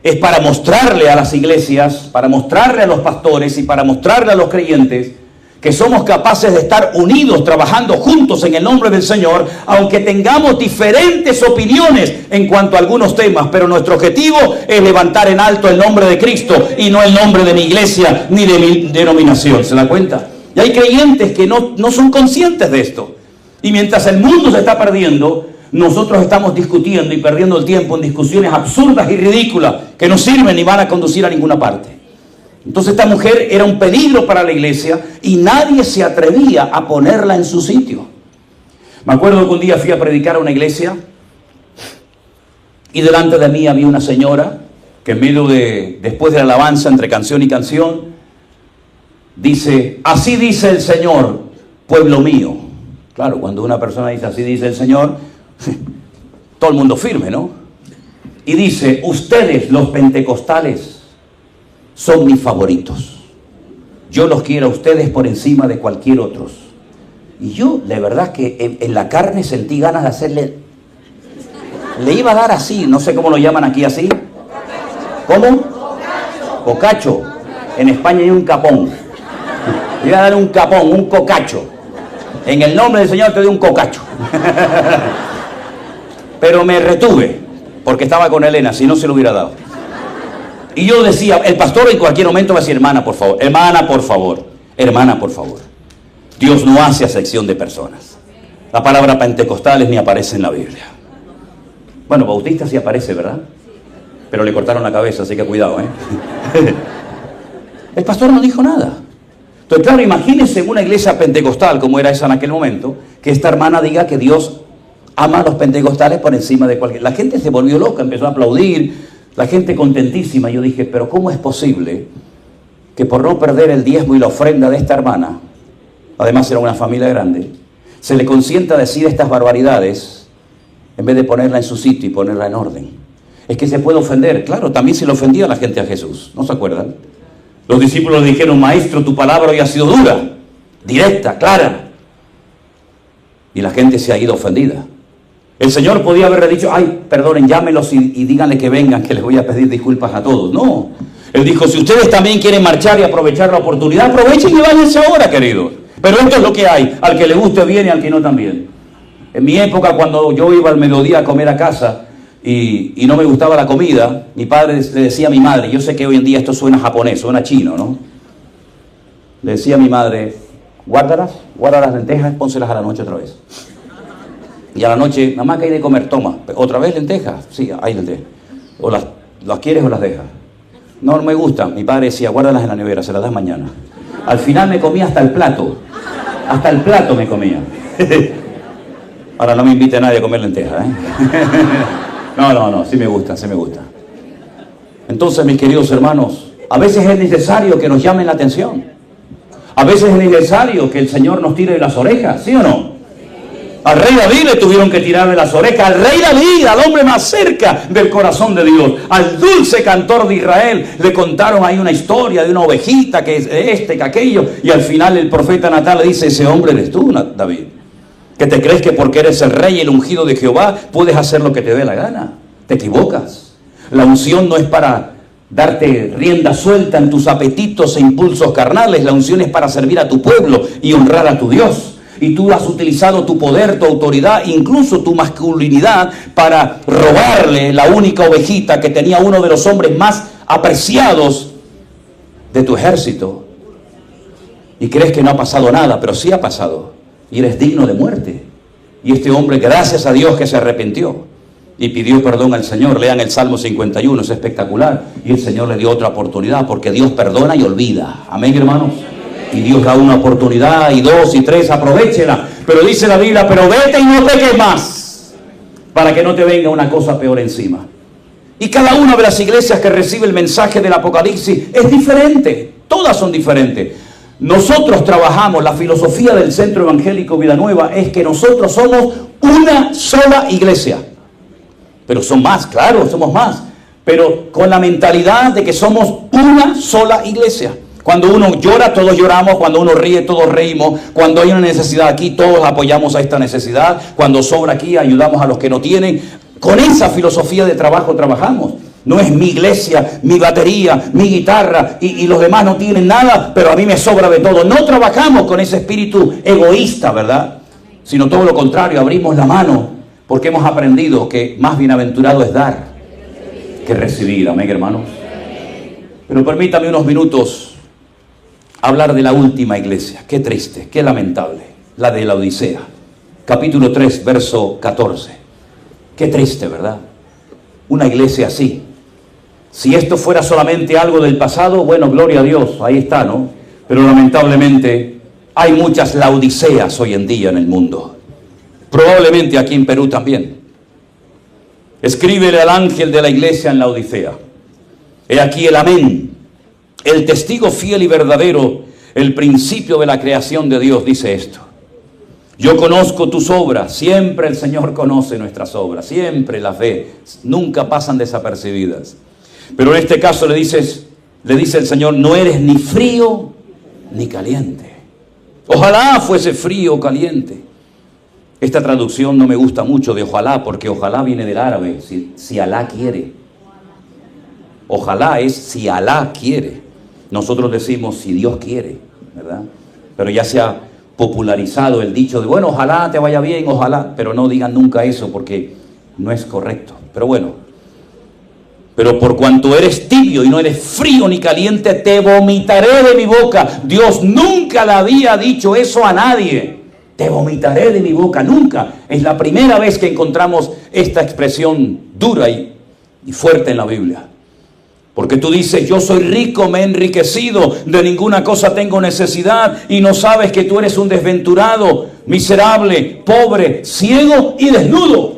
es para mostrarle a las iglesias, para mostrarle a los pastores y para mostrarle a los creyentes que somos capaces de estar unidos, trabajando juntos en el nombre del Señor, aunque tengamos diferentes opiniones en cuanto a algunos temas, pero nuestro objetivo es levantar en alto el nombre de Cristo y no el nombre de mi iglesia ni de mi denominación. ¿Se da cuenta? Y hay creyentes que no son conscientes de esto. Y mientras el mundo se está perdiendo, nosotros estamos discutiendo y perdiendo el tiempo en discusiones absurdas y ridículas que no sirven ni van a conducir a ninguna parte. Entonces esta mujer era un peligro para la iglesia y nadie se atrevía a ponerla en su sitio. Me acuerdo que un día fui a predicar a una iglesia y delante de mí había una señora que en medio después de la alabanza, entre canción y canción, dice: así dice el Señor, pueblo mío. Claro, cuando una persona dice así dice el Señor, todo el mundo firme, ¿no? Y dice: ustedes, los pentecostales, son mis favoritos. Yo los quiero a ustedes por encima de cualquier otros. Y yo, de verdad que en la carne sentí ganas de hacerle... Le iba a dar así, no sé cómo lo llaman aquí así. ¿Cómo? Cocacho. En España hay un capón. Le iba a dar un capón, un cocacho. En el nombre del Señor te doy un cocacho. Pero me retuve, porque estaba con Elena, si no se lo hubiera dado. Y yo decía, el pastor en cualquier momento va a decir: hermana, por favor, hermana, por favor, hermana, por favor. Dios no hace acepción de personas. La palabra pentecostales ni aparece en la Biblia. Bueno, bautista sí aparece, ¿verdad? Pero le cortaron la cabeza, así que cuidado, ¿eh? El pastor no dijo nada. Entonces, claro, imagínense en una iglesia pentecostal como era esa en aquel momento, que esta hermana diga que Dios ama a los pentecostales por encima de cualquier... La gente se volvió loca, empezó a aplaudir. La gente contentísima. Yo dije: pero ¿cómo es posible que por no perder el diezmo y la ofrenda de esta hermana, además era una familia grande, se le consienta decir estas barbaridades en vez de ponerla en su sitio y ponerla en orden? Es que se puede ofender. Claro, también se le ofendía a la gente a Jesús, ¿no se acuerdan? Los discípulos le dijeron: maestro, tu palabra hoy ha sido dura, directa, clara. Y la gente se ha ido ofendida. El Señor podía haberle dicho: ay, perdonen, llámelos y díganle que vengan, que les voy a pedir disculpas a todos. No. Él dijo: si ustedes también quieren marchar y aprovechar la oportunidad, aprovechen y váyanse ahora, queridos. Pero esto es lo que hay. Al que le guste bien y al que no también. En mi época, cuando yo iba al mediodía a comer a casa y no me gustaba la comida, mi padre le decía a mi madre, yo sé que hoy en día esto suena japonés, suena chino, ¿no? Le decía a mi madre: guarda las lentejas, pónselas a la noche otra vez. Y a la noche: mamá, ¿qué hay de comer? Toma. ¿Otra vez lentejas? Sí, hay lentejas. ¿O las quieres o las dejas? No, no me gustan. Mi padre decía: guárdalas en la nevera, se las das mañana. Al final me comía hasta el plato. Hasta el plato me comía. Ahora no me invite a nadie a comer lentejas, ¿eh? No, sí me gusta. Entonces, mis queridos hermanos, a veces es necesario que nos llamen la atención. A veces es necesario que el Señor nos tire de las orejas, ¿sí o no? Al rey David le tuvieron que tirar de las orejas. Al rey David, al hombre más cerca del corazón de Dios, al dulce cantor de Israel, le contaron ahí una historia de una ovejita que es que aquello. Y al final el profeta Natán le dice: ese hombre eres tú, David, que te crees que porque eres el rey y el ungido de Jehová puedes hacer lo que te dé la gana. Te equivocas. La unción no es para darte rienda suelta en tus apetitos e impulsos carnales. La unción es para servir a tu pueblo y honrar a tu Dios. Y tú has utilizado tu poder, tu autoridad, incluso tu masculinidad para robarle la única ovejita que tenía uno de los hombres más apreciados de tu ejército. Y crees que no ha pasado nada, pero sí ha pasado. Y eres digno de muerte. Y este hombre, gracias a Dios que se arrepintió y pidió perdón al Señor. Lean el Salmo 51, es espectacular. Y el Señor le dio otra oportunidad, porque Dios perdona y olvida. Amén, hermanos. Y Dios da una oportunidad, y 2 y 3, aprovéchela. Pero dice la Biblia, pero vete y no peques más, para que no te venga una cosa peor encima. Y cada una de las iglesias que recibe el mensaje del Apocalipsis es diferente. Todas son diferentes. Nosotros trabajamos, la filosofía del Centro Evangélico Vida Nueva es que nosotros somos una sola iglesia. Pero son más, claro, somos más. Pero con la mentalidad de que somos una sola iglesia. Cuando uno llora, todos lloramos. Cuando uno ríe, todos reímos. Cuando hay una necesidad aquí, todos apoyamos a esta necesidad. Cuando sobra aquí, ayudamos a los que no tienen. Con esa filosofía de trabajo trabajamos. No es mi iglesia, mi batería, mi guitarra y los demás no tienen nada, pero a mí me sobra de todo. No trabajamos con ese espíritu egoísta, ¿verdad? Sino todo lo contrario, abrimos la mano porque hemos aprendido que más bienaventurado es dar que recibir. Amén, hermanos. Pero permítame unos minutos hablar de la última iglesia. Qué triste, qué lamentable. La de la Odisea. Capítulo 3, verso 14. Qué triste, ¿verdad? Una iglesia así. Si esto fuera solamente algo del pasado, bueno, gloria a Dios, ahí está, ¿no? Pero lamentablemente hay muchas laodiceas hoy en día en el mundo. Probablemente aquí en Perú también. Escríbele al ángel de la iglesia en Laodicea. He aquí el amén, el testigo fiel y verdadero, el principio de la creación de Dios, dice esto. Yo conozco tus obras. Siempre el Señor conoce nuestras obras, siempre las ve, nunca pasan desapercibidas. Pero en este caso le dice el Señor, no eres ni frío ni caliente. Ojalá fuese frío o caliente. Esta traducción no me gusta mucho de ojalá, porque ojalá viene del árabe, si Alá quiere. Ojalá es si Alá quiere. Nosotros decimos si Dios quiere, ¿verdad? Pero ya se ha popularizado el dicho de, bueno, ojalá te vaya bien, ojalá, pero no digan nunca eso porque no es correcto. Pero bueno, pero por cuanto eres tibio y no eres frío ni caliente, te vomitaré de mi boca. Dios nunca le había dicho eso a nadie. Te vomitaré de mi boca, nunca. Es la primera vez que encontramos esta expresión dura y fuerte en la Biblia. Porque tú dices, yo soy rico, me he enriquecido, de ninguna cosa tengo necesidad, y no sabes que tú eres un desventurado, miserable, pobre, ciego y desnudo.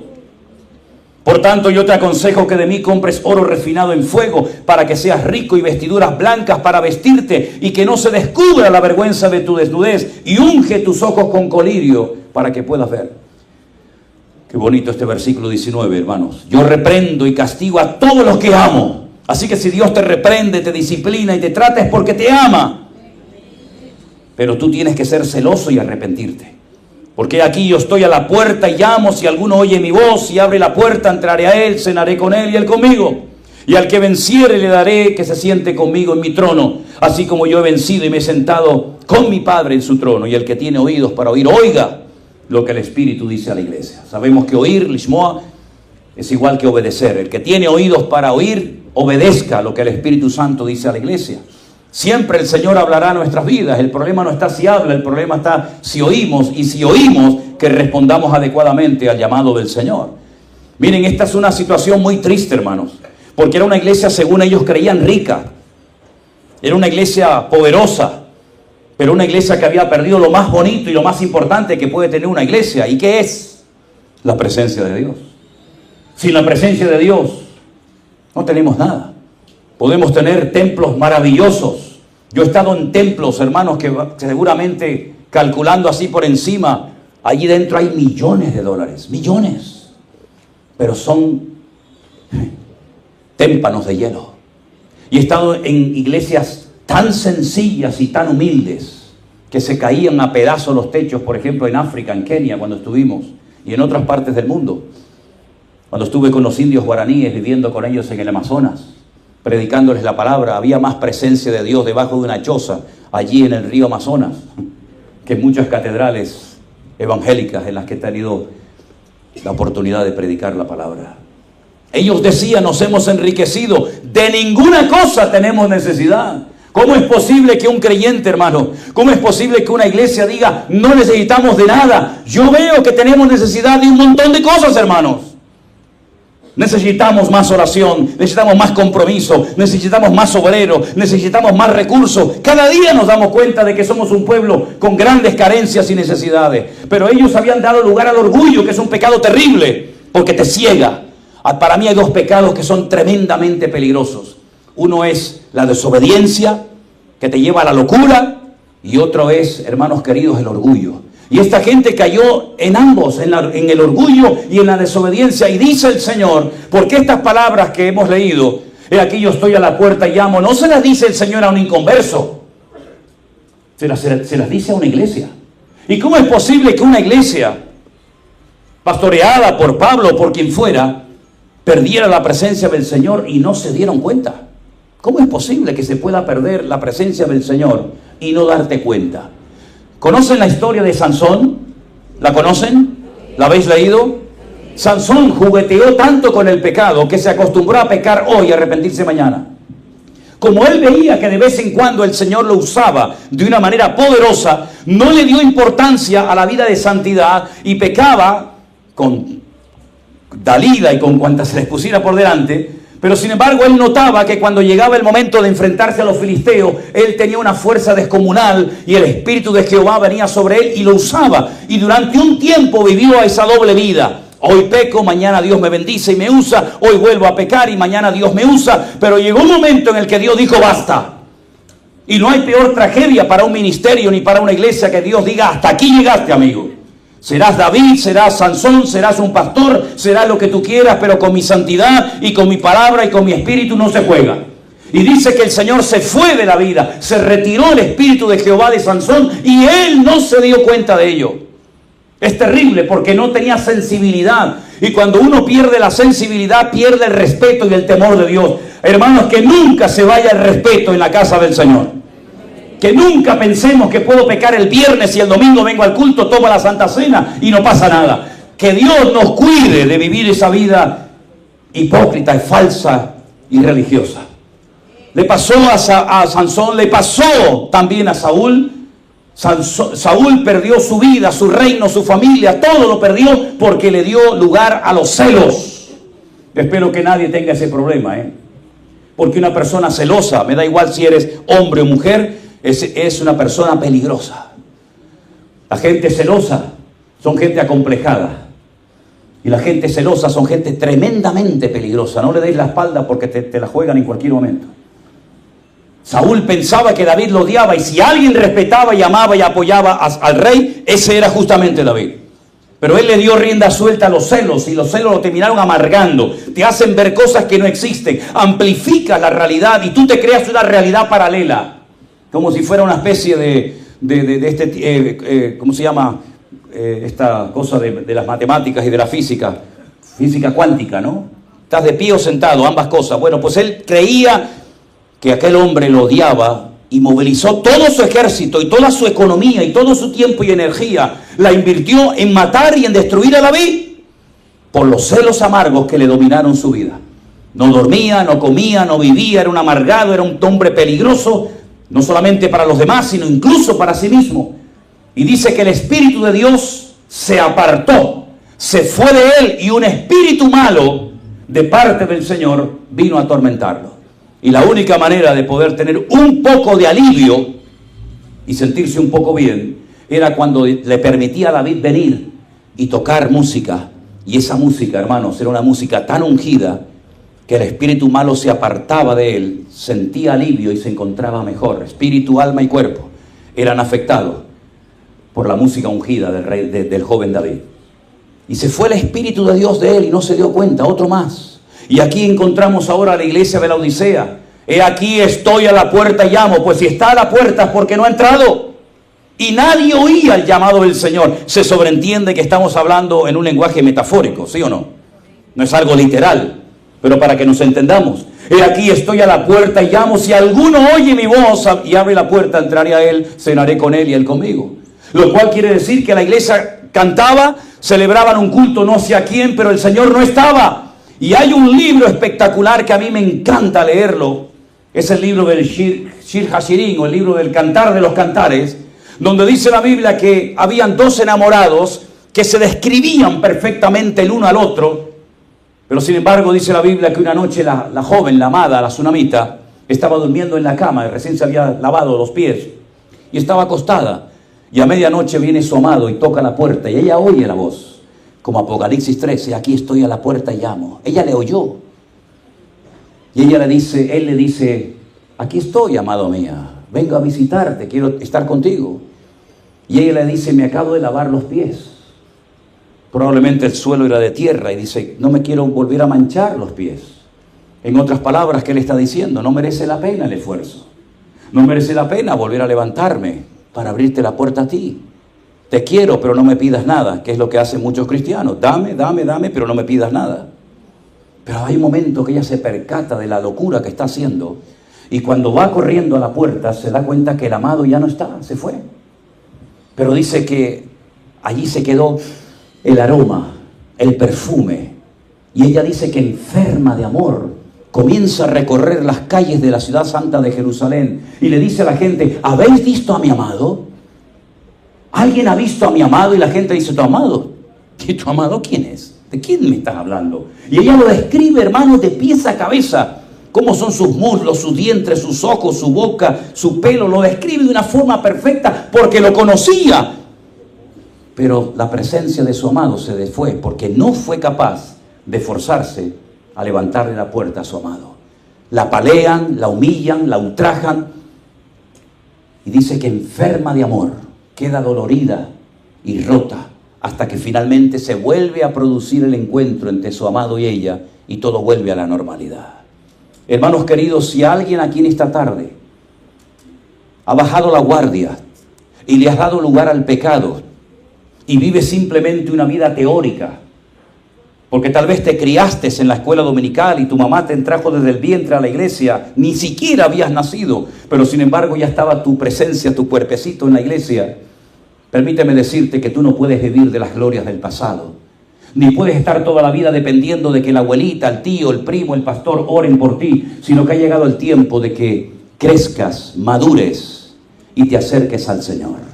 Por tanto, yo te aconsejo que de mí compres oro refinado en fuego, para que seas rico, y vestiduras blancas para vestirte, y que no se descubra la vergüenza de tu desnudez, y unge tus ojos con colirio, para que puedas ver. Qué bonito este versículo 19, hermanos. Yo reprendo y castigo a todos los que amo. Así que si Dios te reprende, te disciplina y te trata es porque te ama. Pero tú tienes que ser celoso y arrepentirte. Porque aquí yo estoy a la puerta y llamo. Si alguno oye mi voz y abre la puerta, entraré a él, cenaré con él y él conmigo. Y al que venciere le daré que se siente conmigo en mi trono, así como yo he vencido y me he sentado con mi Padre en su trono. Y el que tiene oídos para oír, oiga lo que el Espíritu dice a la iglesia. Sabemos que oír, lishmoa, es igual que obedecer. El que tiene oídos para oír, obedezca lo que el Espíritu Santo dice a la iglesia. Siempre el Señor hablará a nuestras vidas. El problema no está si habla, el problema está si oímos. Y si oímos, que respondamos adecuadamente al llamado del Señor. Miren, esta es una situación muy triste, hermanos. Porque era una iglesia, según ellos creían, rica. Era una iglesia poderosa. Pero una iglesia que había perdido lo más bonito y lo más importante que puede tener una iglesia. ¿Y qué es? La presencia de Dios. Sin la presencia de Dios no tenemos nada. Podemos tener templos maravillosos. Yo he estado en templos, hermanos, que seguramente, calculando así por encima, allí dentro hay millones de dólares, millones. Pero son témpanos de hielo. Y he estado en iglesias tan sencillas y tan humildes que se caían a pedazos los techos, por ejemplo, en África, en Kenia, cuando estuvimos, y en otras partes del mundo. Cuando estuve con los indios guaraníes, viviendo con ellos en el Amazonas. predicándoles la palabra. Había más presencia de Dios debajo de una choza, allí en el río Amazonas, que en muchas catedrales evangélicas en las que he tenido la oportunidad de predicar la palabra. Ellos decían: nos hemos enriquecido, de ninguna cosa tenemos necesidad. ¿Cómo es posible que un creyente, hermano, cómo es posible que una iglesia diga: no necesitamos de nada? Yo veo que tenemos necesidad de un montón de cosas, hermanos. Necesitamos más oración, necesitamos más compromiso, necesitamos más obreros, necesitamos más recursos. Cada día nos damos cuenta de que somos un pueblo con grandes carencias y necesidades. Pero ellos habían dado lugar al orgullo, que es un pecado terrible, porque te ciega. Para mí hay dos pecados que son tremendamente peligrosos. Uno es la desobediencia, que te lleva a la locura, y otro es, hermanos queridos, el orgullo. Y esta gente cayó en ambos, en el orgullo y en la desobediencia. Y dice el Señor, porque estas palabras que hemos leído, he aquí yo estoy a la puerta y llamo, no se las dice el Señor a un inconverso, se las dice a una iglesia. ¿Y cómo es posible que una iglesia, pastoreada por Pablo o por quien fuera, perdiera la presencia del Señor y no se dieron cuenta? ¿Cómo es posible que se pueda perder la presencia del Señor y no darte cuenta? ¿Conocen la historia de Sansón? ¿La conocen? ¿La habéis leído? Sansón jugueteó tanto con el pecado que se acostumbró a pecar hoy y arrepentirse mañana. Como él veía que de vez en cuando el Señor lo usaba de una manera poderosa, no le dio importancia a la vida de santidad y pecaba con Dalila y con cuantas se les pusiera por delante. Pero sin embargo él notaba que cuando llegaba el momento de enfrentarse a los filisteos, él tenía una fuerza descomunal y el Espíritu de Jehová venía sobre él y lo usaba. Y durante un tiempo vivió esa doble vida. Hoy peco, mañana Dios me bendice y me usa. Hoy vuelvo a pecar y mañana Dios me usa. Pero llegó un momento en el que Dios dijo: basta. Y no hay peor tragedia para un ministerio ni para una iglesia que Dios diga: hasta aquí llegaste, amigo. Serás David, serás Sansón, serás un pastor, serás lo que tú quieras, pero con mi santidad y con mi palabra y con mi espíritu no se juega. Y dice que el Señor se fue de la vida, se retiró el espíritu de Jehová de Sansón y él no se dio cuenta de ello. Es terrible porque no tenía sensibilidad. Y cuando uno pierde la sensibilidad, pierde el respeto y el temor de Dios. Hermanos, que nunca se vaya el respeto en la casa del Señor. Que nunca pensemos que puedo pecar el viernes y el domingo vengo al culto, tomo la Santa Cena y no pasa nada. Que Dios nos cuide de vivir esa vida hipócrita y falsa y religiosa. Le pasó a Sansón, le pasó también a Saúl. Saúl perdió su vida, su reino, su familia, todo lo perdió porque le dio lugar a los celos. Espero que nadie tenga ese problema, porque una persona celosa, me da igual si eres hombre o mujer, es una persona peligrosa. La gente celosa son gente acomplejada. Y la gente celosa son gente tremendamente peligrosa. No le deis la espalda porque te la juegan en cualquier momento. Saúl pensaba que David lo odiaba, y si alguien respetaba y amaba y apoyaba al rey, ese era justamente David. Pero él le dio rienda suelta a los celos, y los celos lo terminaron amargando. Te hacen ver cosas que no existen, amplifica la realidad y tú te creas una realidad paralela. Como si fuera una especie de ¿cómo se llama? Esta cosa de las matemáticas y de la física cuántica, ¿no? Estás de pie o sentado, ambas cosas. Bueno, pues él creía que aquel hombre lo odiaba y movilizó todo su ejército y toda su economía y todo su tiempo y energía, la invirtió en matar y en destruir a David por los celos amargos que le dominaron su vida. No dormía, no comía, no vivía, era un amargado, era un hombre peligroso, no solamente para los demás, sino incluso para sí mismo. Y dice que el Espíritu de Dios se apartó, se fue de él, y un espíritu malo de parte del Señor vino a atormentarlo. Y la única manera de poder tener un poco de alivio y sentirse un poco bien era cuando le permitía a David venir y tocar música. Y esa música, hermanos, era una música tan ungida que el espíritu malo se apartaba de él, sentía alivio y se encontraba mejor. Espíritu, alma y cuerpo eran afectados por la música ungida del joven David. Y se fue el Espíritu de Dios de él y no se dio cuenta, otro más. Y aquí encontramos ahora a la iglesia de la Odisea. He aquí estoy a la puerta y llamo. Pues si está a la puerta es porque no ha entrado. Y nadie oía el llamado del Señor. Se sobreentiende que estamos hablando en un lenguaje metafórico, ¿sí o no? No es algo literal. Pero para que nos entendamos, he aquí estoy a la puerta y llamo, si alguno oye mi voz y abre la puerta, entraré a él, cenaré con él y él conmigo. Lo cual quiere decir que la iglesia cantaba, celebraban un culto no sé a quién, pero el Señor no estaba. Y hay un libro espectacular que a mí me encanta leerlo. Es el libro del Shir Hashirim, o el libro del Cantar de los Cantares, donde dice la Biblia que habían dos enamorados que se describían perfectamente el uno al otro, pero sin embargo dice la Biblia que una noche la joven, la amada, la tsunamita, estaba durmiendo en la cama y recién se había lavado los pies y estaba acostada, y a medianoche viene su amado y toca la puerta y ella oye la voz, como Apocalipsis 13, aquí estoy a la puerta y llamo. Ella le oyó y él le dice, aquí estoy, amado mía, vengo a visitarte, quiero estar contigo. Y ella le dice, me acabo de lavar los pies. Probablemente el suelo era de tierra y dice, no me quiero volver a manchar los pies. En otras palabras, ¿qué le está diciendo? No merece la pena el esfuerzo. No merece la pena volver a levantarme para abrirte la puerta a ti. Te quiero, pero no me pidas nada, que es lo que hacen muchos cristianos. Dame, pero no me pidas nada. Pero hay un momento que ella se percata de la locura que está haciendo, y cuando va corriendo a la puerta se da cuenta que el amado ya no está, se fue. Pero dice que allí se quedó el aroma, el perfume, y ella dice que enferma de amor comienza a recorrer las calles de la ciudad santa de Jerusalén y le dice a la gente, ¿habéis visto a mi amado? ¿Alguien ha visto a mi amado? Y la gente dice, ¿tu amado? ¿Y tu amado quién es? ¿De quién me estás hablando? Y ella lo describe, hermanos, de pies a cabeza. Cómo son sus muslos, sus dientes, sus ojos, su boca, su pelo. Lo describe de una forma perfecta porque lo conocía. Pero la presencia de su amado se le fue porque no fue capaz de forzarse a levantarle la puerta a su amado. La apalean, la humillan, la ultrajan. Y dice que enferma de amor, queda dolorida y rota, hasta que finalmente se vuelve a producir el encuentro entre su amado y ella, y todo vuelve a la normalidad. Hermanos queridos, si alguien aquí en esta tarde ha bajado la guardia y le has dado lugar al pecado y vive simplemente una vida teórica, porque tal vez te criaste en la escuela dominical y tu mamá te trajo desde el vientre a la iglesia, ni siquiera habías nacido, pero sin embargo ya estaba tu presencia, tu cuerpecito en la iglesia. Permíteme decirte que tú no puedes vivir de las glorias del pasado, ni puedes estar toda la vida dependiendo de que la abuelita, el tío, el primo, el pastor oren por ti, sino que ha llegado el tiempo de que crezcas, madures y te acerques al Señor.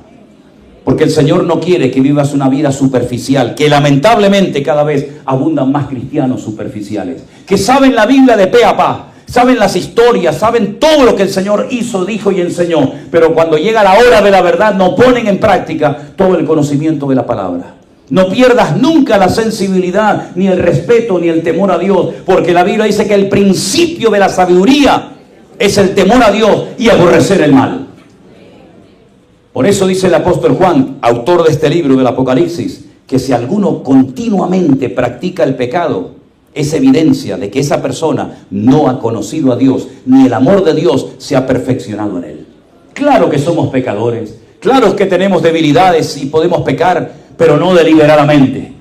Porque el Señor no quiere que vivas una vida superficial, que lamentablemente cada vez abundan más cristianos superficiales, que saben la Biblia de pe a pa, saben las historias, saben todo lo que el Señor hizo, dijo y enseñó, pero cuando llega la hora de la verdad no ponen en práctica todo el conocimiento de la palabra. No pierdas nunca la sensibilidad, ni el respeto, ni el temor a Dios, porque la Biblia dice que el principio de la sabiduría es el temor a Dios y aborrecer el mal. Por eso dice el apóstol Juan, autor de este libro del Apocalipsis, que si alguno continuamente practica el pecado, es evidencia de que esa persona no ha conocido a Dios, ni el amor de Dios se ha perfeccionado en él. Claro que somos pecadores, claro que tenemos debilidades y podemos pecar, pero no deliberadamente.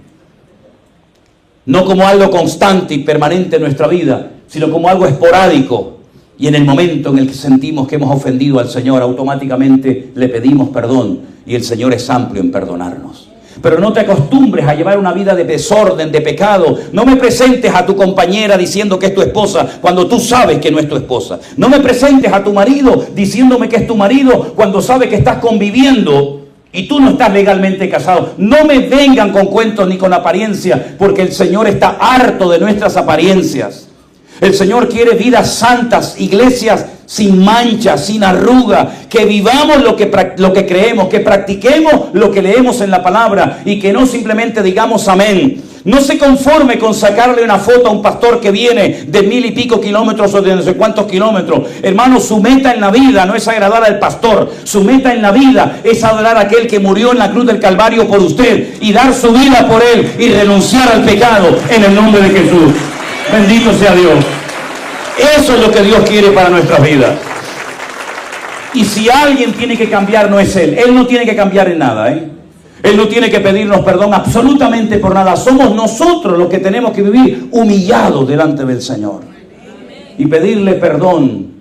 No como algo constante y permanente en nuestra vida, sino como algo esporádico. Y en el momento en el que sentimos que hemos ofendido al Señor, automáticamente le pedimos perdón y el Señor es amplio en perdonarnos. Pero no te acostumbres a llevar una vida de desorden, de pecado. No me presentes a tu compañera diciendo que es tu esposa cuando tú sabes que no es tu esposa. No me presentes a tu marido diciéndome que es tu marido cuando sabes que estás conviviendo y tú no estás legalmente casado. No me vengan con cuentos ni con apariencia, porque el Señor está harto de nuestras apariencias. El Señor quiere vidas santas, iglesias sin mancha, sin arruga, que vivamos lo que creemos, que practiquemos lo que leemos en la palabra y que no simplemente digamos amén. No se conforme con sacarle una foto a un pastor que viene de 1000 y pico kilómetros o de no sé cuántos kilómetros. Hermano, su meta en la vida no es agradar al pastor. Su meta en la vida es adorar a aquel que murió en la cruz del Calvario por usted y dar su vida por él y renunciar al pecado en el nombre de Jesús. Bendito sea Dios. Eso es lo que Dios quiere para nuestras vidas. Y si alguien tiene que cambiar, no es Él. Él no tiene que cambiar en nada, Él no tiene que pedirnos perdón absolutamente por nada. Somos nosotros los que tenemos que vivir humillados delante del Señor. Y pedirle perdón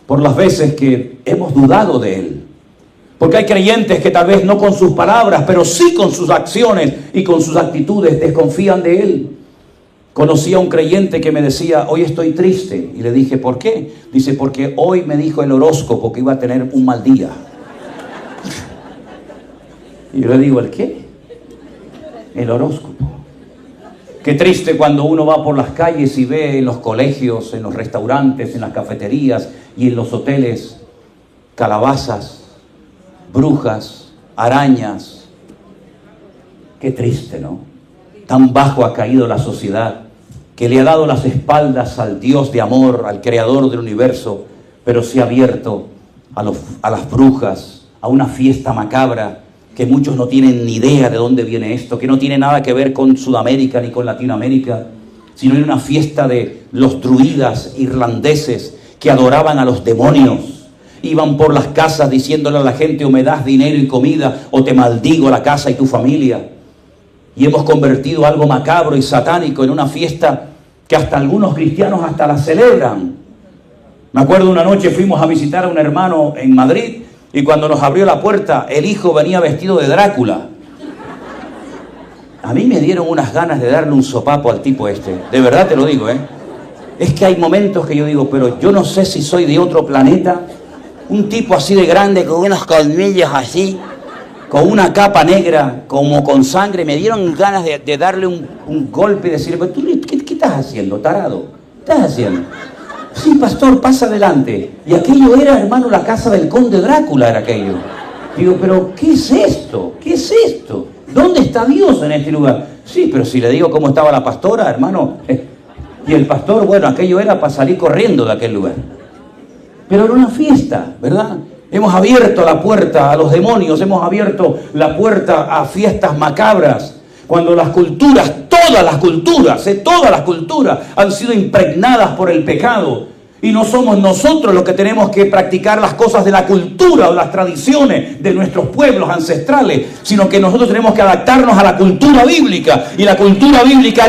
por las veces que hemos dudado de Él. Porque hay creyentes que tal vez no con sus palabras, pero sí con sus acciones y con sus actitudes desconfían de Él. Conocí a un creyente que me decía, hoy estoy triste. Y le dije, ¿por qué? Dice, porque hoy me dijo el horóscopo que iba a tener un mal día. Y yo le digo, ¿el qué? El horóscopo. Qué triste cuando uno va por las calles y ve en los colegios, en los restaurantes, en las cafeterías y en los hoteles calabazas, brujas, arañas. Qué triste, ¿no? Tan bajo ha caído la sociedad que le ha dado las espaldas al Dios de amor, al Creador del universo, pero se ha abierto a las brujas, a una fiesta macabra que muchos no tienen ni idea de dónde viene esto, que no tiene nada que ver con Sudamérica ni con Latinoamérica, sino en una fiesta de los druidas irlandeses que adoraban a los demonios. Iban por las casas diciéndole a la gente, o me das dinero y comida, o te maldigo la casa y tu familia. Y hemos convertido algo macabro y satánico en una fiesta que hasta algunos cristianos hasta la celebran. Me acuerdo una noche fuimos a visitar a un hermano en Madrid y cuando nos abrió la puerta, el hijo venía vestido de Drácula. A mí me dieron unas ganas de darle un sopapo al tipo este. De verdad te lo digo, ¿eh? Es que hay momentos que yo digo, pero yo no sé si soy de otro planeta. Un tipo así de grande, con unos colmillos así, con una capa negra, como con sangre. Me dieron ganas de darle un golpe y decirle, pero tú, ¿qué estás haciendo, tarado? ¿Qué estás haciendo? Sí, pastor, pasa adelante. Y aquello era, hermano, la casa del conde Drácula era aquello. Digo, pero ¿qué es esto? ¿Qué es esto? ¿Dónde está Dios en este lugar? Sí, pero si le digo cómo estaba la pastora, hermano. Y el pastor, bueno, aquello era para salir corriendo de aquel lugar. Pero era una fiesta, ¿verdad? Hemos abierto la puerta a los demonios, hemos abierto la puerta a fiestas macabras. Cuando las culturas, todas las culturas han sido impregnadas por el pecado. Y no somos nosotros los que tenemos que practicar las cosas de la cultura o las tradiciones de nuestros pueblos ancestrales, sino que nosotros tenemos que adaptarnos a la cultura bíblica. Y la cultura bíblica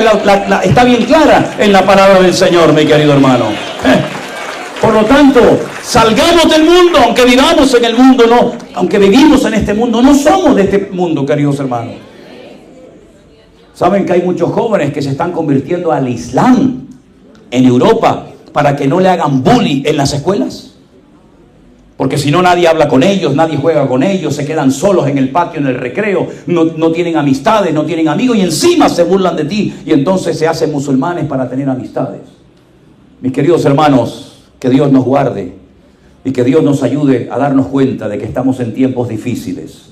está bien clara en la palabra del Señor, mi querido hermano. Por lo tanto, salgamos del mundo, aunque vivamos en el mundo, no, aunque vivimos en este mundo, no somos de este mundo, queridos hermanos. ¿Saben que hay muchos jóvenes que se están convirtiendo al Islam en Europa para que no le hagan bullying en las escuelas? Porque si no, nadie habla con ellos, nadie juega con ellos, se quedan solos en el patio, en el recreo, no tienen amistades, no tienen amigos y encima se burlan de ti y entonces se hacen musulmanes para tener amistades. Mis queridos hermanos, que Dios nos guarde y que Dios nos ayude a darnos cuenta de que estamos en tiempos difíciles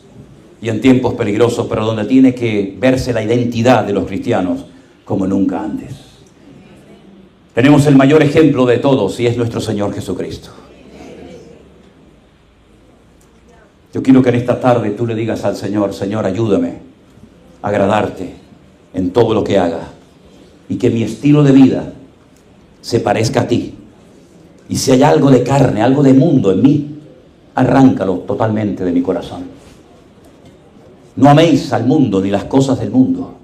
y en tiempos peligrosos, pero donde tiene que verse la identidad de los cristianos como nunca antes. Tenemos el mayor ejemplo de todos y es nuestro Señor Jesucristo. Yo quiero que en esta tarde tú le digas al Señor, Señor, ayúdame a agradarte en todo lo que haga y que mi estilo de vida se parezca a ti. Y si hay algo de carne, algo de mundo en mí, arráncalo totalmente de mi corazón. No améis al mundo ni las cosas del mundo,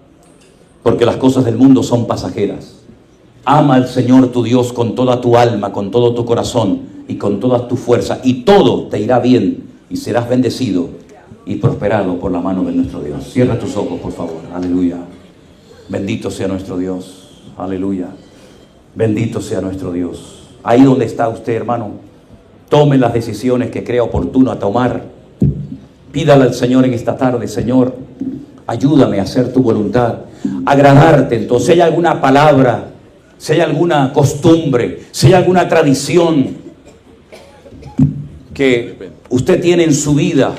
porque las cosas del mundo son pasajeras. Ama al Señor tu Dios con toda tu alma, con todo tu corazón y con toda tu fuerza, y todo te irá bien y serás bendecido y prosperado por la mano de nuestro Dios. Cierra tus ojos, por favor. Aleluya. Bendito sea nuestro Dios. Aleluya. Bendito sea nuestro Dios. Ahí donde está usted, hermano, tome las decisiones que crea oportuno a tomar. Pídale al Señor en esta tarde, Señor, ayúdame a hacer tu voluntad, agradarte. Entonces, si hay alguna palabra, si hay alguna costumbre, si hay alguna tradición que usted tiene en su vida